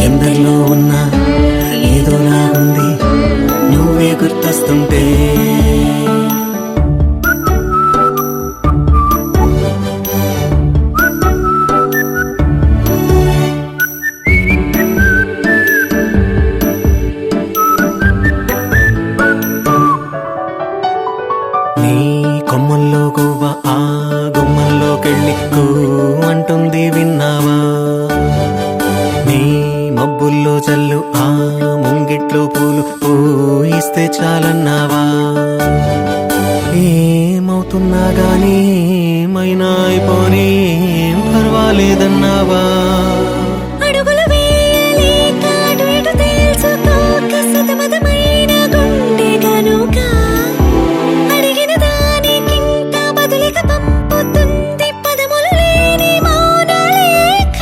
ఎందరిలో ఉన్న ఏదోలా ఉంది నువ్వే గుర్తొస్తుంటే. నీ కొమ్మల్లో గువ్వ ఆ గుమ్మల్లోకెళ్ళి కూ అంటుంది విన్నావా. నీ మబ్బుల్లో చల్లు ఆ ముంగిట్లో పూలు పూయిస్తే చాలన్నావా. ఏమవుతున్నా గానీ ఏమైనా అయిపోనీ పర్వాలేదన్నావా. అడుగులు వేయలేక అటు ఇటు తేల్చుకోక సతమతమైన గుండె గనుక, అడిగిన దానికింత బదులిక పంపుతుంది పదములు లేని మౌన లేఖ.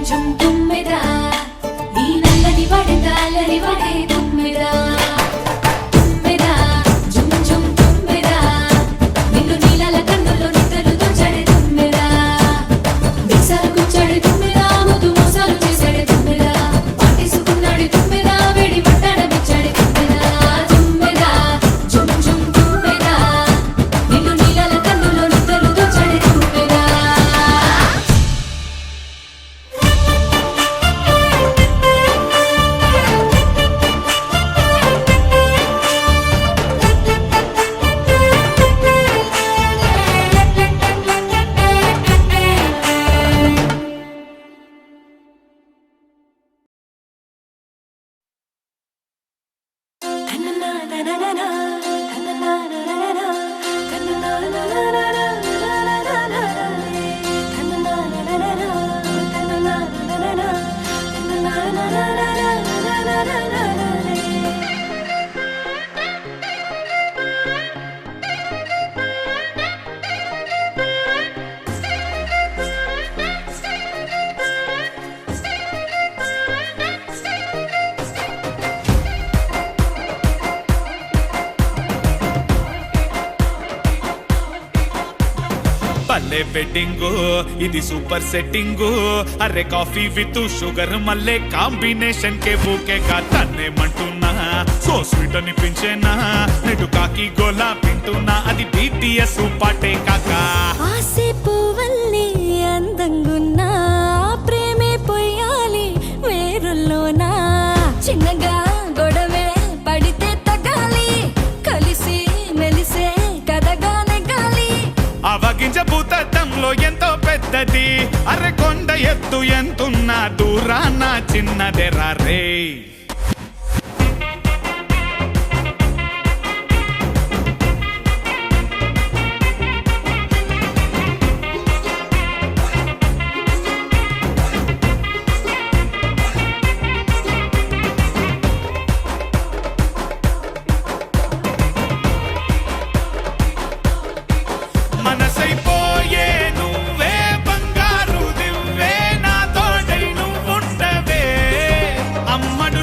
ఝుమ్ తుమ్మెదా ఈ నల్లని వాడే తాలని వాడే తుమ్మెదా తుమ్మెదా ఝుమ్ ఝుమ్ తుమ్మెదా నిన్ను నీలాల కన్నుల్లో నిద్రలు దోచాడే తుమ్మెదా మిక్సాలు గుచ్చాడే తుమ్మెదా ముద్దు మోసాలు చేశాడే తుమ్మెదా పాటేసుకున్నాడే తుమ్మెదా వేడి పట్టాడ బిచ్చాడే తుమ్మెదా తుమ్మెదా ఝుమ్ ఝుమ్ తుమ్మెదా నిన్ను నీలాల కన్నుల్లో నిద్రలు దోచాడే తుమ్మెదా భలే వెడ్డింగు ఇది సూపర్ సెట్టింగు అరే కాఫీ విత్ షుగర్ మల్లే కాంబినేషన్ కే ఊకే కాదనేమంటున్నా సో స్వీట్ అనిపించేనా నెడు కాకి గోలా వింటున్నా అది BTS పాటే కాకా ఆసేపు వల్లే అందంగున్నా ప్రేమే పొయ్యాలి వేరుల్లోనా చిన్నగా గొడవే పడితే తగాలి కలిసి మెలిసే కదగా నెగాలి అవగింజ భూతత్వంలో ఎంతో పెద్దది అరే కొండ ఎత్తు ఎంతున్నా దూరాన చిన్నదెరా రే మనసైపోయే నువ్వే బంగారు దివ్వే నా తోడై నువ్వుండవే అమ్మడు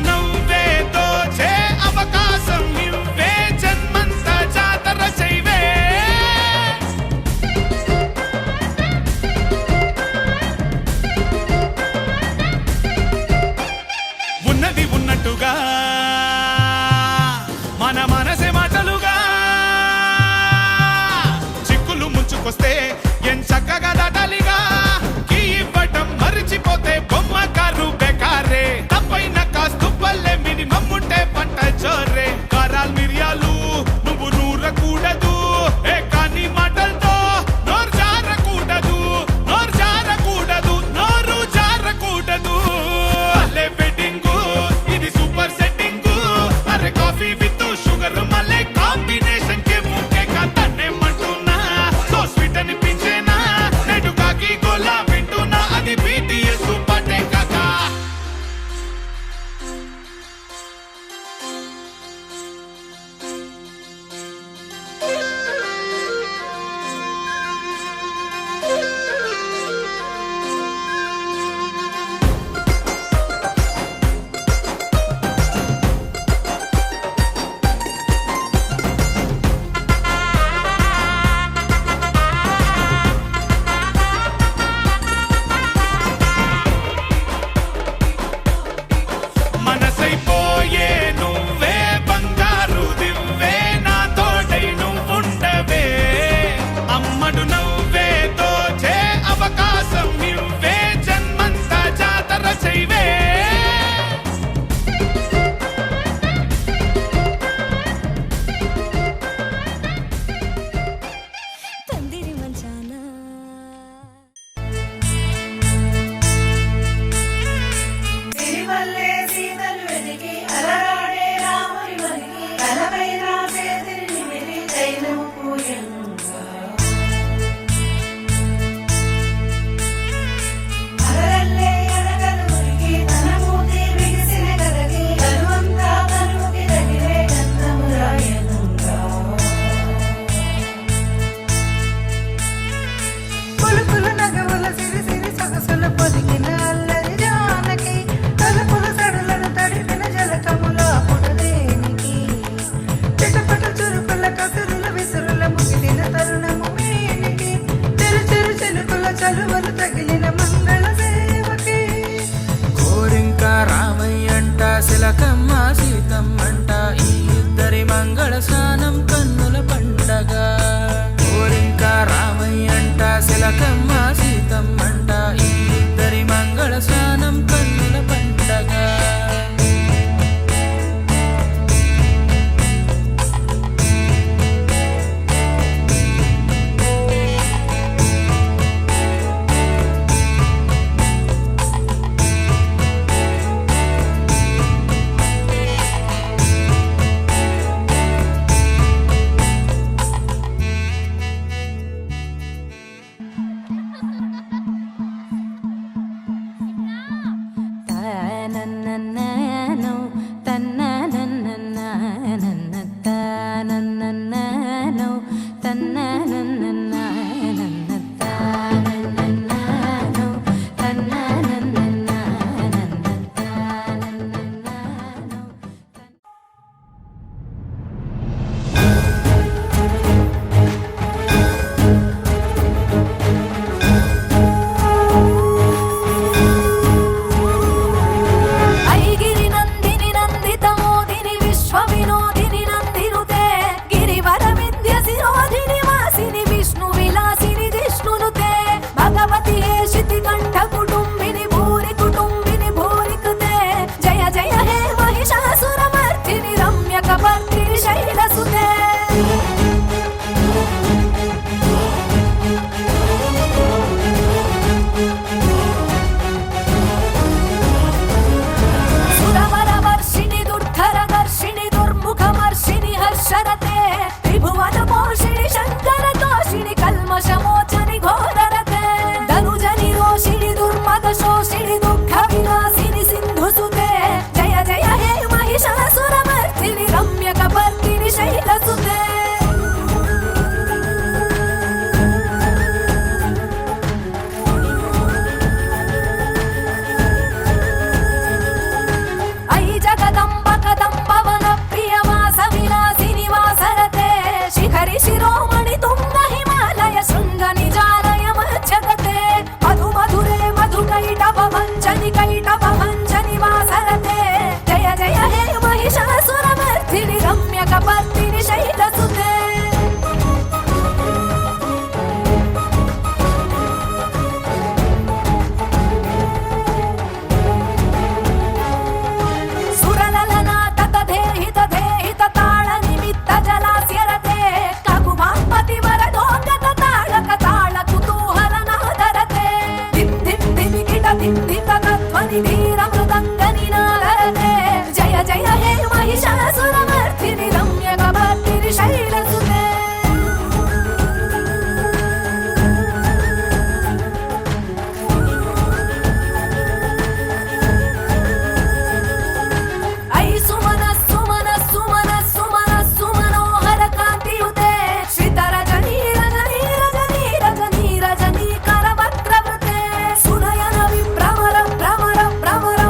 నన్నన్ననో తన్ననన్ననన్ననన్ననో తన్ననన్ననన్ననన్ననో తన్ననన్ననన్ననన్ననో ఐగిరి నందిని నందిత మోదిని విశ్వ వినోదిని నందినుతే గిరివర విద్య శిరోధిని వాసిని విష్ణు విలాసిని జిష్ణునుతే భగవతి ఏషితి కంఠ కుటుంబిని భూరి కుటుంబిని భూరికుతే జయ జయ హే మహిషాసురమర్దిని రమ్య కపర్దిని శైలసుతే సురవరవర్షిణి దుర్ధరదర్శిని దుర్ముఖమర్షిణి హర్షరతే త్రిభువన పోషిణి శంకర తోషిణి కల్మషమోచని ఘోరరతే ధనుజని రోషిణి దుర్మద శోషిణి దుఃఖ వినాశిని సింధుసుతే జయ జయ హే మహిషాసురమర్దిని రమ్య కపర్దిని శైలసుతే ఐ జగదంబ కదంబ వన ప్రియవాస విలాసిని వాసరతే శిఖరి శిరోమణి తుంగ హిమాలయ శృంగ నిజాలయ మధ్యగతే మధు మధురే మధు కైటవ వంచని కైటవ వంచని వాసరతే జయ జయ హే మహిషాసురమర్దిని రమ్య కపర్దిని శైలసుతే సురలలనాటక దేహిత దేహిత తాళ నిమిత్త జలాస్యరతే కకుభాపతి వరదోగత తాళక తాళ కుతూహల నాదరతే దిం దిం దిమికిట దింధిత తత్వని ధీర మృదంగ నినాదరతే జయ జయ హే మహిషాసురమర్దిని రమ్య కపర్దిని శైలసుతే ఐ సుమన సుమన సుమన సుమన సుమనోహర కాంతియుతే శ్రితర జనీర జనీర జనీర జనీర జనీకర వక్రవృతే సునయన విభ్రమర భ్రమర భ్రమర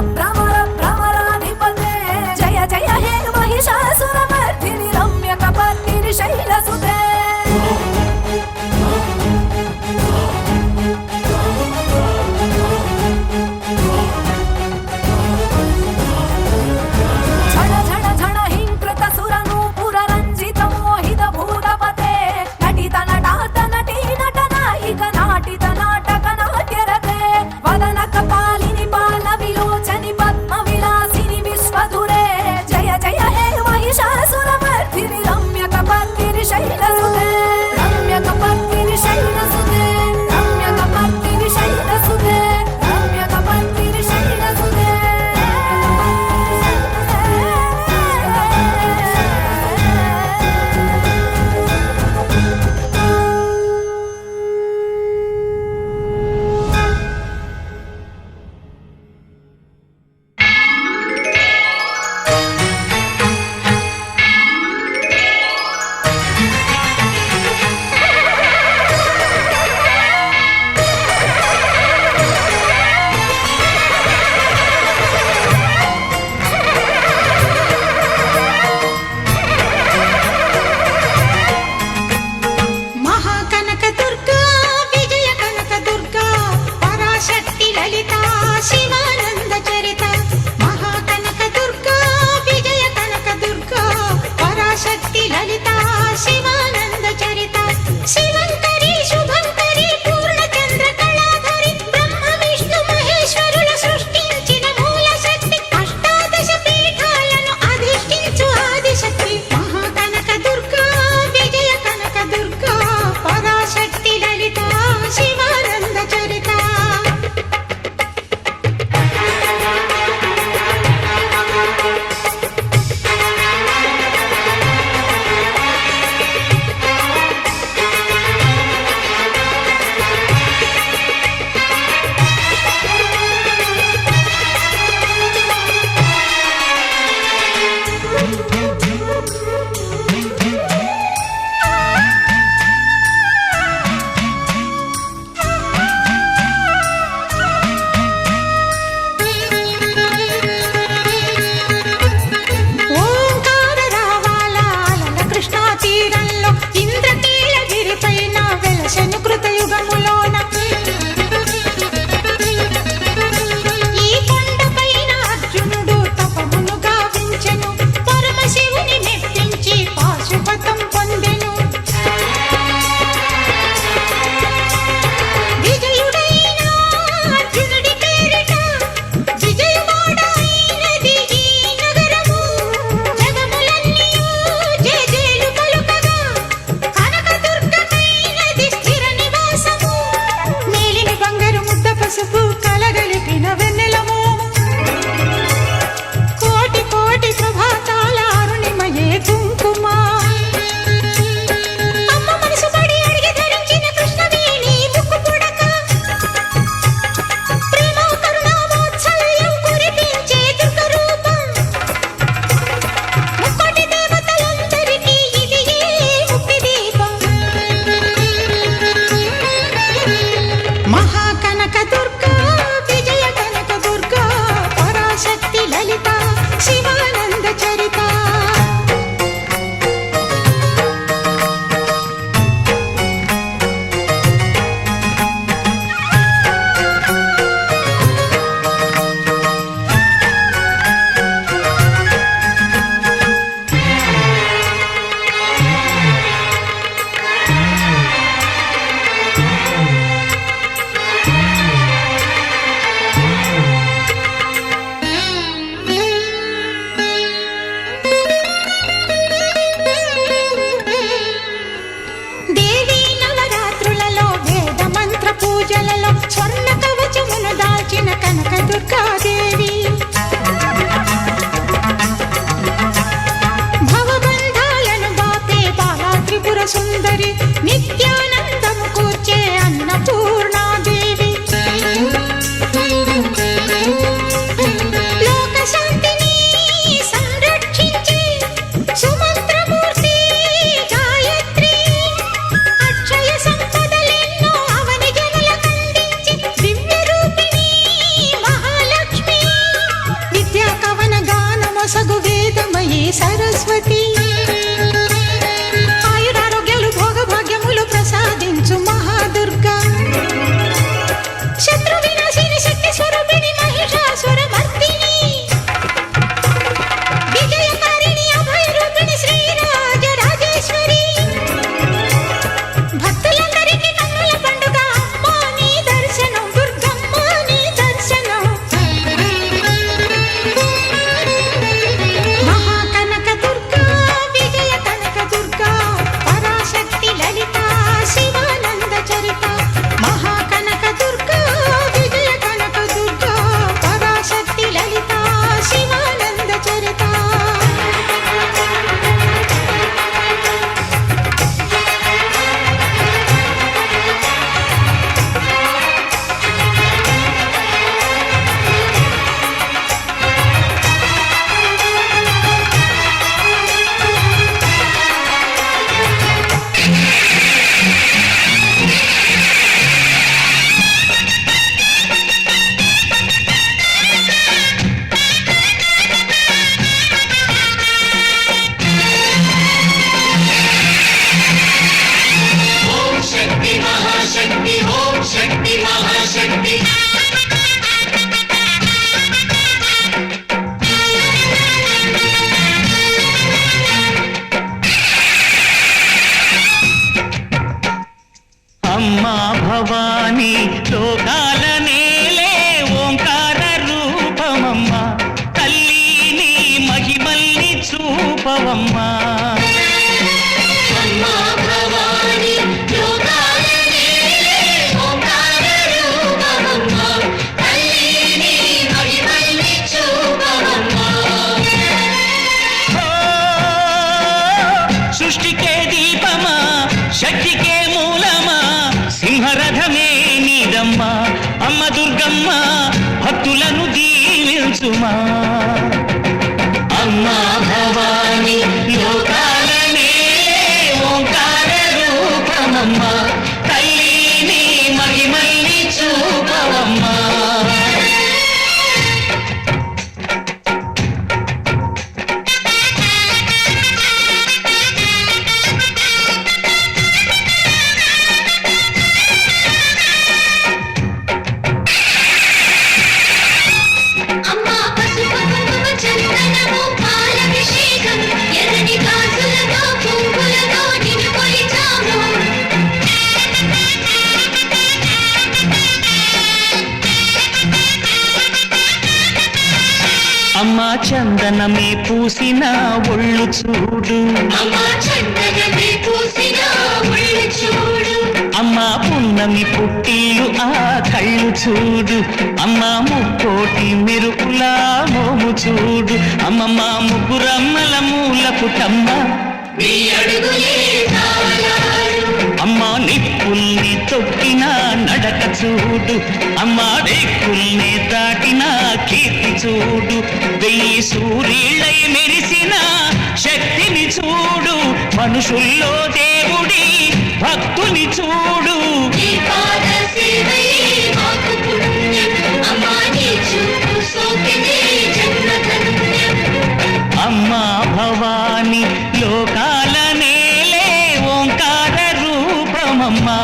సగు వేదమయీ సరస్వతి ఆయురారోగ్యాలు భోగభాగ్యములు ప్రసాదించు మహాదుర్గా శత్రు వినాశిని శక్తి స్వరూపిణి మహిషాసుర మర్దిని విజయకారిణి అభయ రూపిణి శ్రీరాజ రాజేశ్వరి భక్తులందరికీ కన్నుల పండుగ అమ్మా నీ దర్శనం దుర్గమ్మ నీ దర్శనం మహాకనక దుర్గా విజయ కనక దుర్గా పరాశక్తి లలిత శివానంద చరిత మహాకనక దుర్గా విజయ కనక దుర్గా పరాశక్తి లలిత శివానంద చరిత అమ్మా భవానీ లోకాల నేలే ఓంకార రూపమమ్మా తల్లి నీ మహిమల్ని చూపవమ్మా సృష్టికే దీపమా శక్తికే మూలమా సింహరథమే నీదమ్మా అమ్మ దుర్గమ్మ భక్తులను దీవించుమా అమ్మా భవానీ లోకాలనే ఓంకార రూపమమ్మా తల్లి నీ మహిమల్ని చూపవమ్మా అమ్మా చందనమే పూసిన ఒళ్ళు చూడు అమ్మా పున్నమి పుట్టిల్లు ఆ కళ్ళు చూడు అమ్మా ముక్కోటి మెరుపులా మోము చూడు అమ్మమ్మ ముగ్గురమ్మల మూల పుటమ్మ అమ్మా నిప్పుల్ని తొక్కిన నడక చూడు అమ్మా డెక్కుల్ని దాటిన కీర్తి చూడు వెయ్యి సూర్యులై మెరిసిన శక్తిని చూడు మనుషుల్లో దేవుడి భక్తుని చూడు అమ్మా భవానీ లోకాల నేలే ఓంకార రూపమమ్మా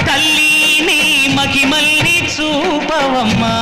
తల్లి నీ మహిమల్ని చూపవమ్మా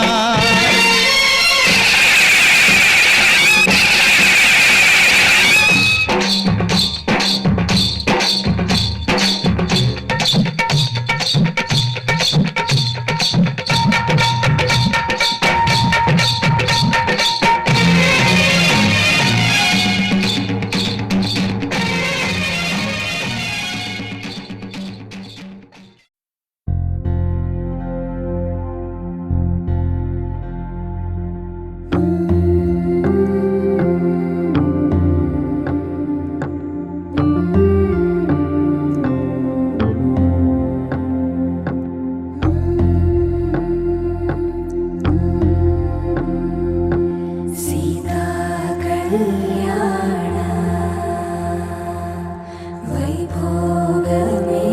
వైభోగమే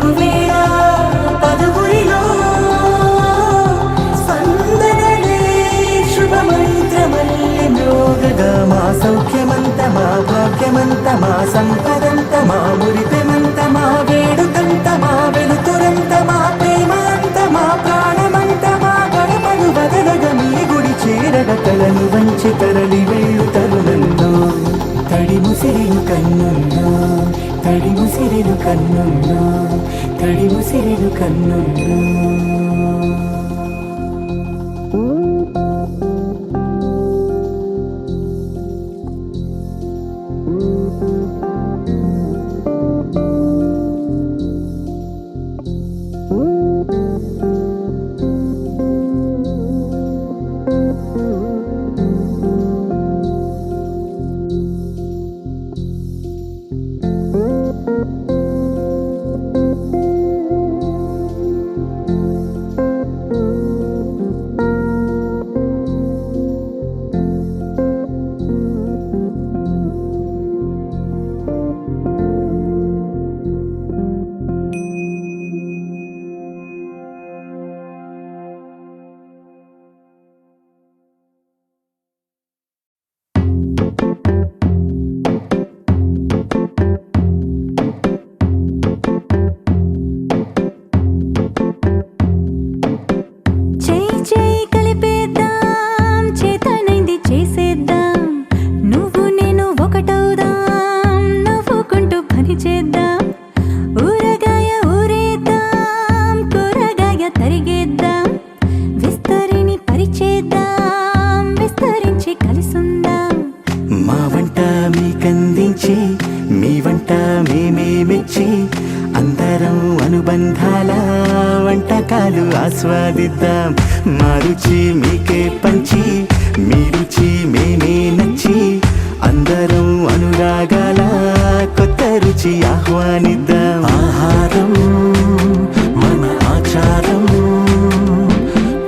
పిలుపు వేళ పదవురిలో స్పందనలే శుభమంత్రమల్లి మ్రోగగా మా సౌఖ్యమంత మా భాగ్యమంత మా సంపదంత మా మురిపెమంత మా వేడుకంత మా వెలుతురంత మా ప్రేమంత మా ప్రాణమంత మా గడపను బదలగ మీ గుడి చేరగ తలను వంచి తరలి వెళ్ళు తరుణంలో తడి ముసిరిను కన్నుల్లో తడి ముసిరిను కన్నుల్లో తడి ముసిరిను కన్నుల్లో అనుబంధాల వంటకాలు ఆస్వాదిద్దాం మా రుచి మీకే పంచి మీ రుచి మేమే నచ్చి అందరం అనురాగాల కొత్త రుచి ఆహ్వానిద్దాం ఆహారం మన ఆచారం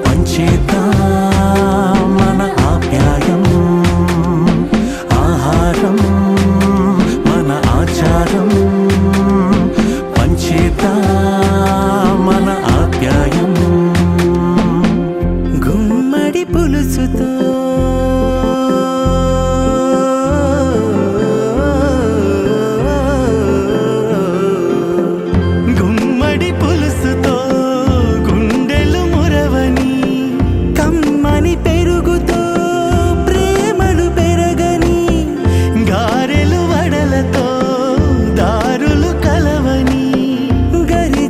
పంచేద్దాం మన ఆప్యాయం ఆహారం మన ఆచారం మన ఆప్యాయం గుమ్మడి పులుసుతో గుమ్మడి పులుసుతో గుండెలు మురవని కమ్మని పెరుగుతో ప్రేమలు పెరగని గారెలు వడలతో దారులు కలవని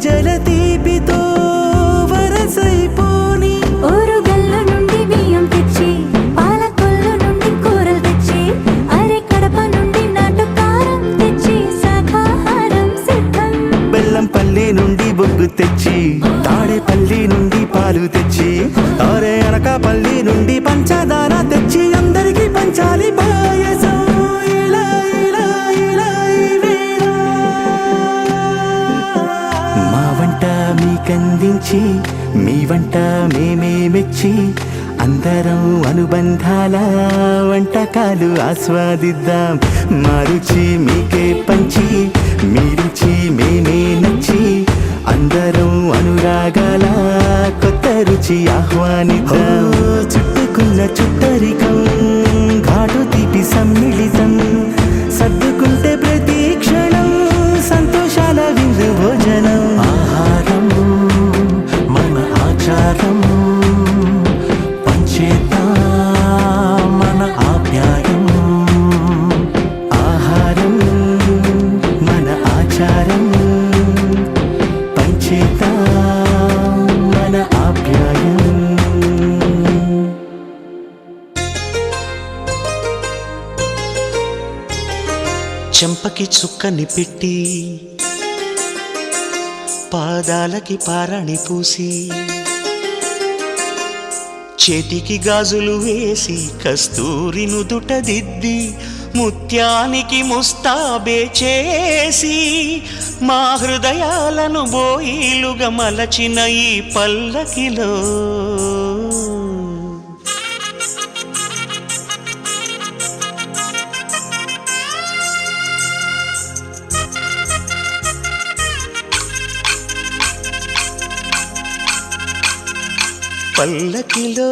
జల తీపితో వరసైపోని ఊరుగల్ల నుండి బియ్యం తెచ్చి పాలకొల్లు నుండి కూరలు తెచ్చి అరే కడప నుండి నాటుకారం తెచ్చి శాఖాహారం సిద్ధం బెల్లంపల్లి నుండి బొగ్గు తెచ్చి తాడేపల్లి నుండి పాలు తెచ్చి అరే అనకాపల్లి నుండి పంచదార తెచ్చి అందరికీ పంచాలి పాయసం కందించి మీ వంట మేమే మెచ్చి అందరం అనుబంధాల వంటకాలు ఆస్వాదిద్దాం మా రుచి మీకే పంచి మీ రుచి మేమే నచ్చి అందరం అనురాగాల కొత్త రుచి ఆహ్వానిద్దాం చుట్టుకున్న చుట్టరికం ఘాటు తీపి సమ్మిళితం సర్దుకుంటే ప్రతి క్షణం సంతోషాల విందు భోజనం ఆహారం మన ఆచారం పంచేద్దాం మన ఆప్యాయం ఆహారం మన ఆచారం పంచేద్దాం మన ఆప్యాయం చెంపకి చుక్కని పెట్టి పాదాలకి పారాణి పూసి చేతికి గాజులు వేసి కస్తూరి నుదుట దిద్ది ముత్యానికి ముస్తాబే చేసి మా హృదయాలను బోయిలుగా మలచిన ఈ పల్లకిలో పల్లకిలో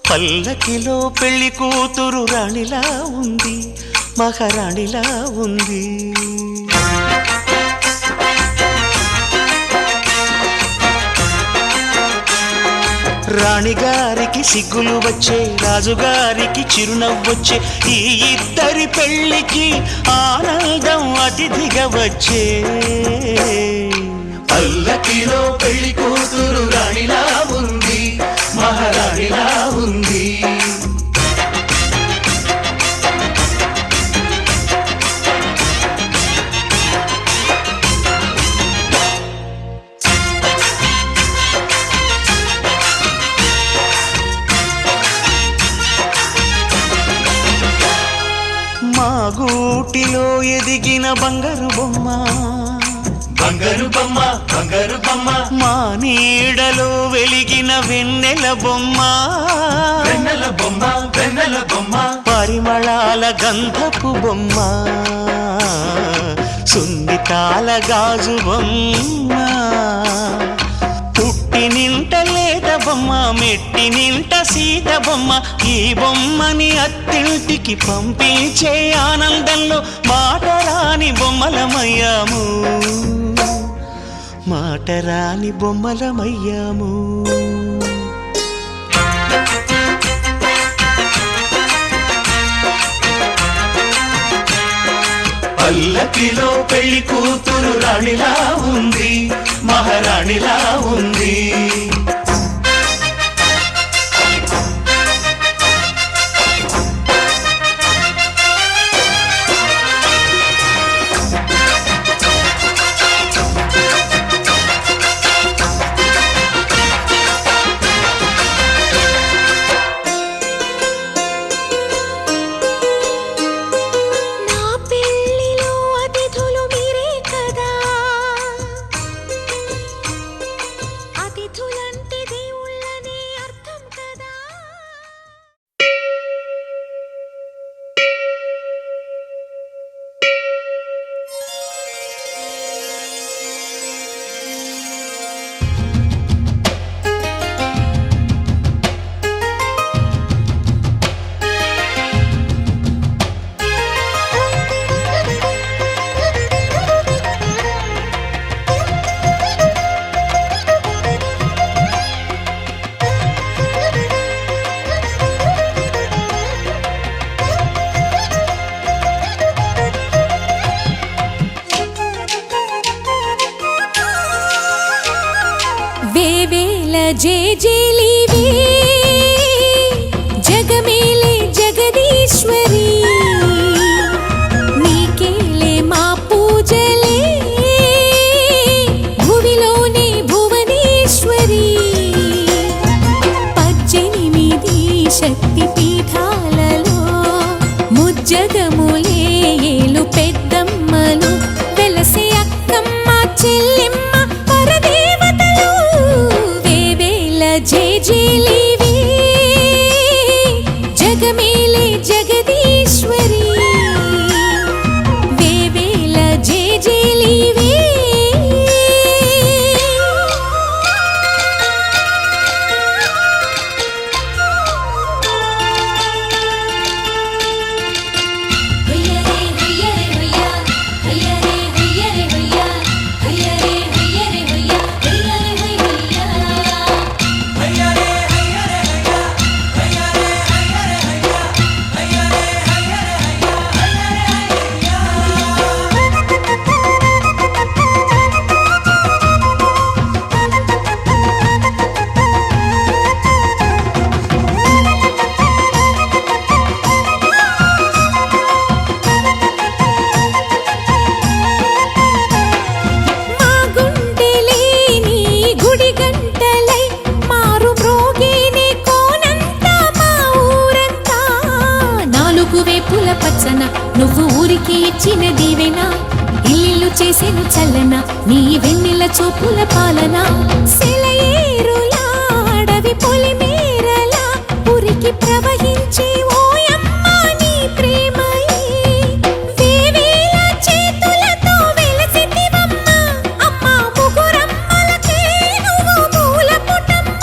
పల్లకిలో పెళ్లి కూతురు రాణిలా ఉంది, మహారాణిలా ఉంది. రాణిగారికి సిగ్గులు వచ్చే, రాజుగారికి చిరునవ్వొచ్చే, ఈ ఇద్దరి పెళ్లికి ఆనందం అతిథిగా వచ్చే. పల్లకిలో పెళ్లి కూతురు రాణిలా ఉంది, మహారాణిలా ఉంది. మా గూటిలో ఎదిగిన బంగారు బొమ్మ, బంగారు బొమ్మ, బంగారు బొమ్మ. మా నీడలో వెలిగిన వెన్నెల బొమ్మ, వెన్నెల బొమ్మ, వెన్నెల బొమ్మ. పరిమళాల గంధపు బొమ్మ, సున్నితాల గాజు బొమ్మ. పుట్టి నింట లేత బొమ్మ, మెట్టి నింట సీత బొమ్మ. ఈ బొమ్మని అత్తింటికి పంపించే ఆనందంలో మాటరాని బొమ్మలమయ్యాము, మాటరాని బొమ్మలమయ్యాము. పల్లకిలో పెళ్లి కూతురు రాణిలా ఉంది, మహారాణిలా ఉంది. జేజేలివే జగమేలే జగదీశ్వరి, నీకేలే మా పూజలే భువిలోనే భువనేశ్వరి. 18 శక్తి పీఠాలలో ముజ్జగములే ఏలు పెద్దమ్మలు వెలసే అక్కమ్మ చెల్లెమ్మ పరదేవతలు. జేజేలివే జగమేలే జగదీశ్వరి, వేవేల జేజేలివే. నువ్వు ఊరికి ఇచ్చిన దీవెనా, ఇల్లు చేసేను చల్లన నీ వెన్నెల చూపుల పాలన. సెలయేరులా అడవి పొలిమేరలా ఉరికి ప్రవహించే ఓయమ్మ నీ ప్రేమయే. వేవేల చేతులతో వెలసితివమ్మ, అమ్మ ముగురమ్మలకే నువ్వు మూల పుటమ్మ.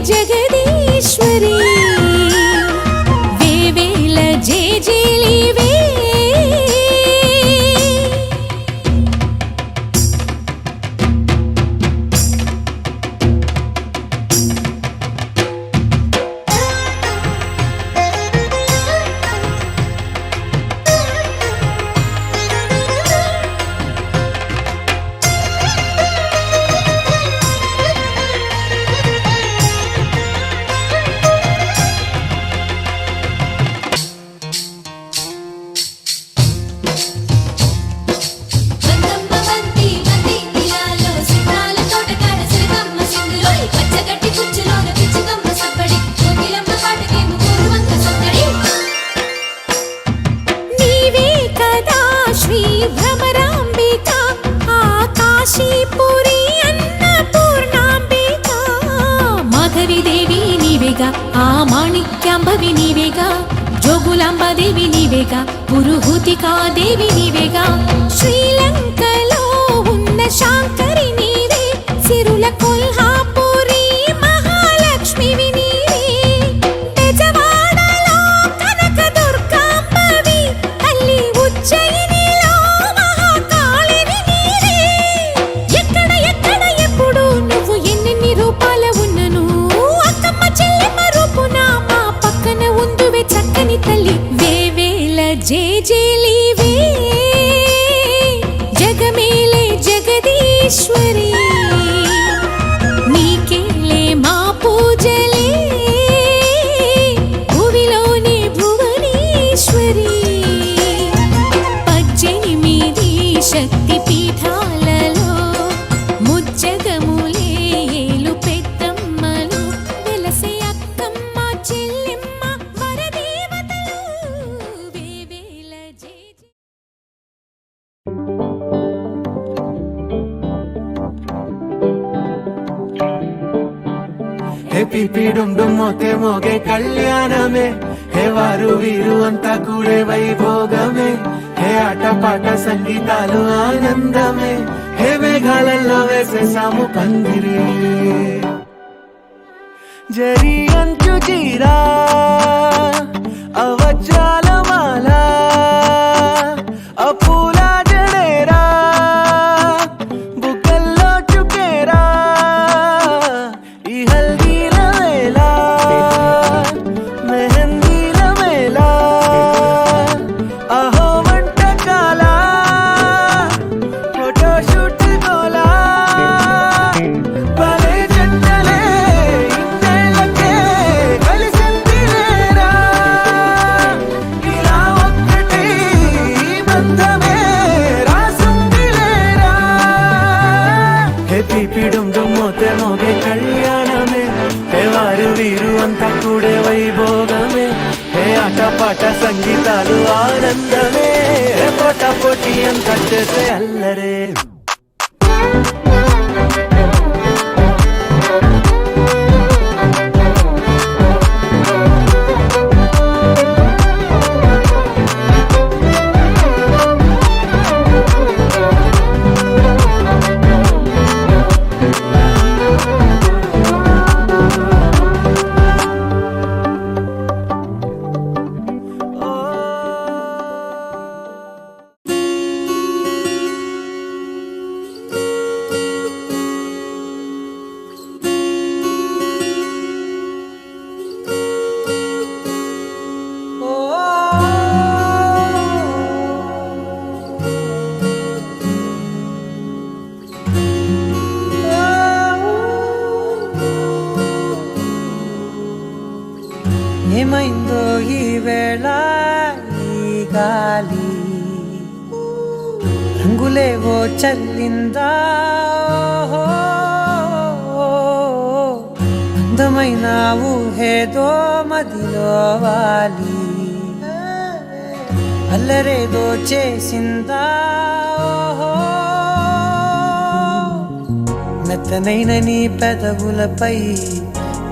జగదీశ్వరి వేవేల జేజేలివే బందమ్మ బంతి బంతి ఇలాలో సితాల తోటకాడ సిరికమ్మ సింగులోయ్ పచ్చగట్టి కుచ్చులోన పిచ్చుకమ్మ సప్పడి కోకిలమ్మ పాటకే ముగ్గురు వంక సత్తడి నీవే కదా శ్రీ భ్రమరాంబిక ఆకాశీపురి అన్నపూర్ణాంబిక మాధవి దేవి నీవేగా ఆ మాణిక్యాంబవి నీవేగా జోగులాంబ దేవి నీవేగా పురుహూతికా దేవి నీవేగా శ్రీలంకలో ఉన్న శాంకరి నీవే సిరుల కొల్హాపురి మహాలక్ష్మివి నీవే బెజవాడలో కనక దుర్గాంబవి తల్లి ఉజ్జయినిలో మహాకాళివి నీవే ఎక్కడ ఎక్కడ ఎప్పుడు నువ్వు ఎన్నెన్ని రూపాల ఉన్నను అక్కమ్మ చెల్లెమ్మ రూపున మా పక్కన ఉందువే చక్కని తల్లి వేవేల జేజేలివే జగమేలే జగదీశ్వరి నీకేలే మా పూజలే భువిలోనే భువనేశ్వరి 18 శక్తి పీఠాలలో ముజ్జగములే ఏలు పెద్దమ్మలు వెలసే అక్కమ్మ చెల్లెమ్మ వరదేవతలు వేవేల జేజే హే పిపిడుం మోతే మోగే కళ్యాణమే హే వారు వీరు అంతా కూడే వైభోగమే హే ఆటపాట సంగీతాలు ఆనందమే హే మేఘాలలో వేసేసాము పందిరి జరి అంచు చీరా అవజ్రాల మాల అపూల జడేరా బుగ్గల్లో చుకేరా ఈ హల్దీల వేళ మెహందీల వేళ అహో వంటకాల ఫోటోషూట్ గోలా భలే జంటలే ఇన్నేళ్ళకే కలిసింది లేరా ఇలా ఒక్కటి బంధమే రాసుంది లేరా హే పిపిడుం మోతే మోగే కళ్యాణమే హే వారు వీరు అంతా కూడే వైభోగమే హే ఆటపాట సంగీతాలు ఆనందమే హే పోటా పోటీ అంతా చేసే అల్లరే ఏమైందో ఈ వేళ ఈ గాలి రంగులేవో చల్లిందా అందమైన ఊహేదో మదిలో వాలి అల్లరేదో చేసిందా మెత్తనైన నీ పెదవులపై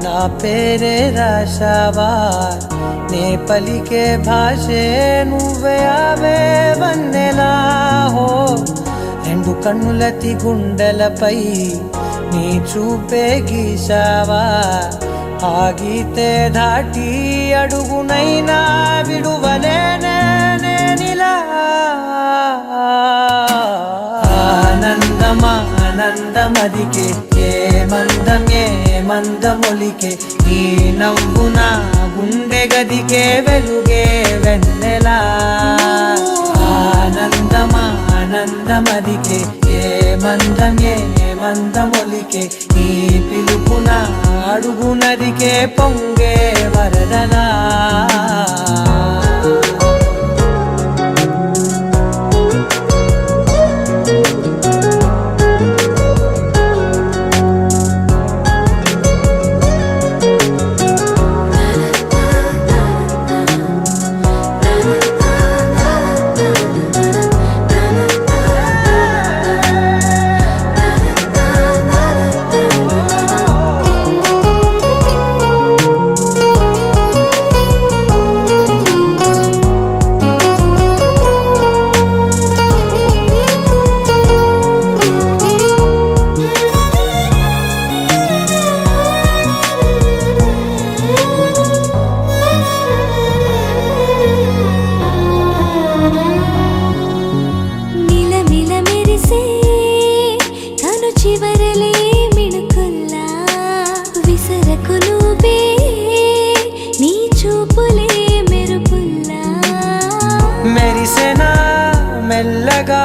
నా పేరే రాశావా నే పలికే భాషే నువ్వే అవే వన్నెలా హో రెండు కన్నులతి గుండెలపై నీ చూపే గీశావా ఆగితే దాటి అడుగునైనా విడువలేనే నేనిలా ఆనందమదికే ఏ మందమొలికే ఈ నవ్వు నా గుండె గదికే వెలుగే వెన్నెలా ఆనందమదికే ఏ మందమొలికే ఈ పిలుపున అడుగునదికే పొంగే వరదలా మెరిసెనా మెల్లగా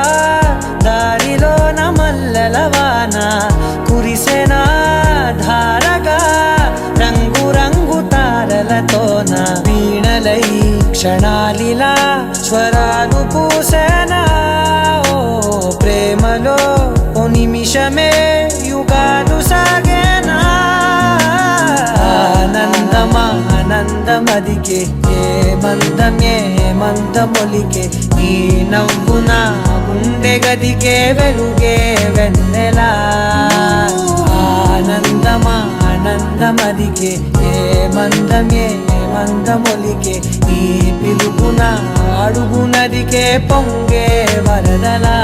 దారిలోన మల్లెలవాన కురిసెనా ధారగా రంగు తారలతోన వీణలై క్షణాలిలా స్వరాలు పూసేనా ఓ ప్రేమలో ఓ నిమిషమే యుగాలు సాగేనా ఆనందమదికే ఏ మందమొలికే ఈ నవ్వు నా గుండె గదికే వెలుగే వెన్నెలా ఆనందమదికే ఏ మందమొలికే ఈ పిలుపున అడుగునదికే పొంగే వరదలా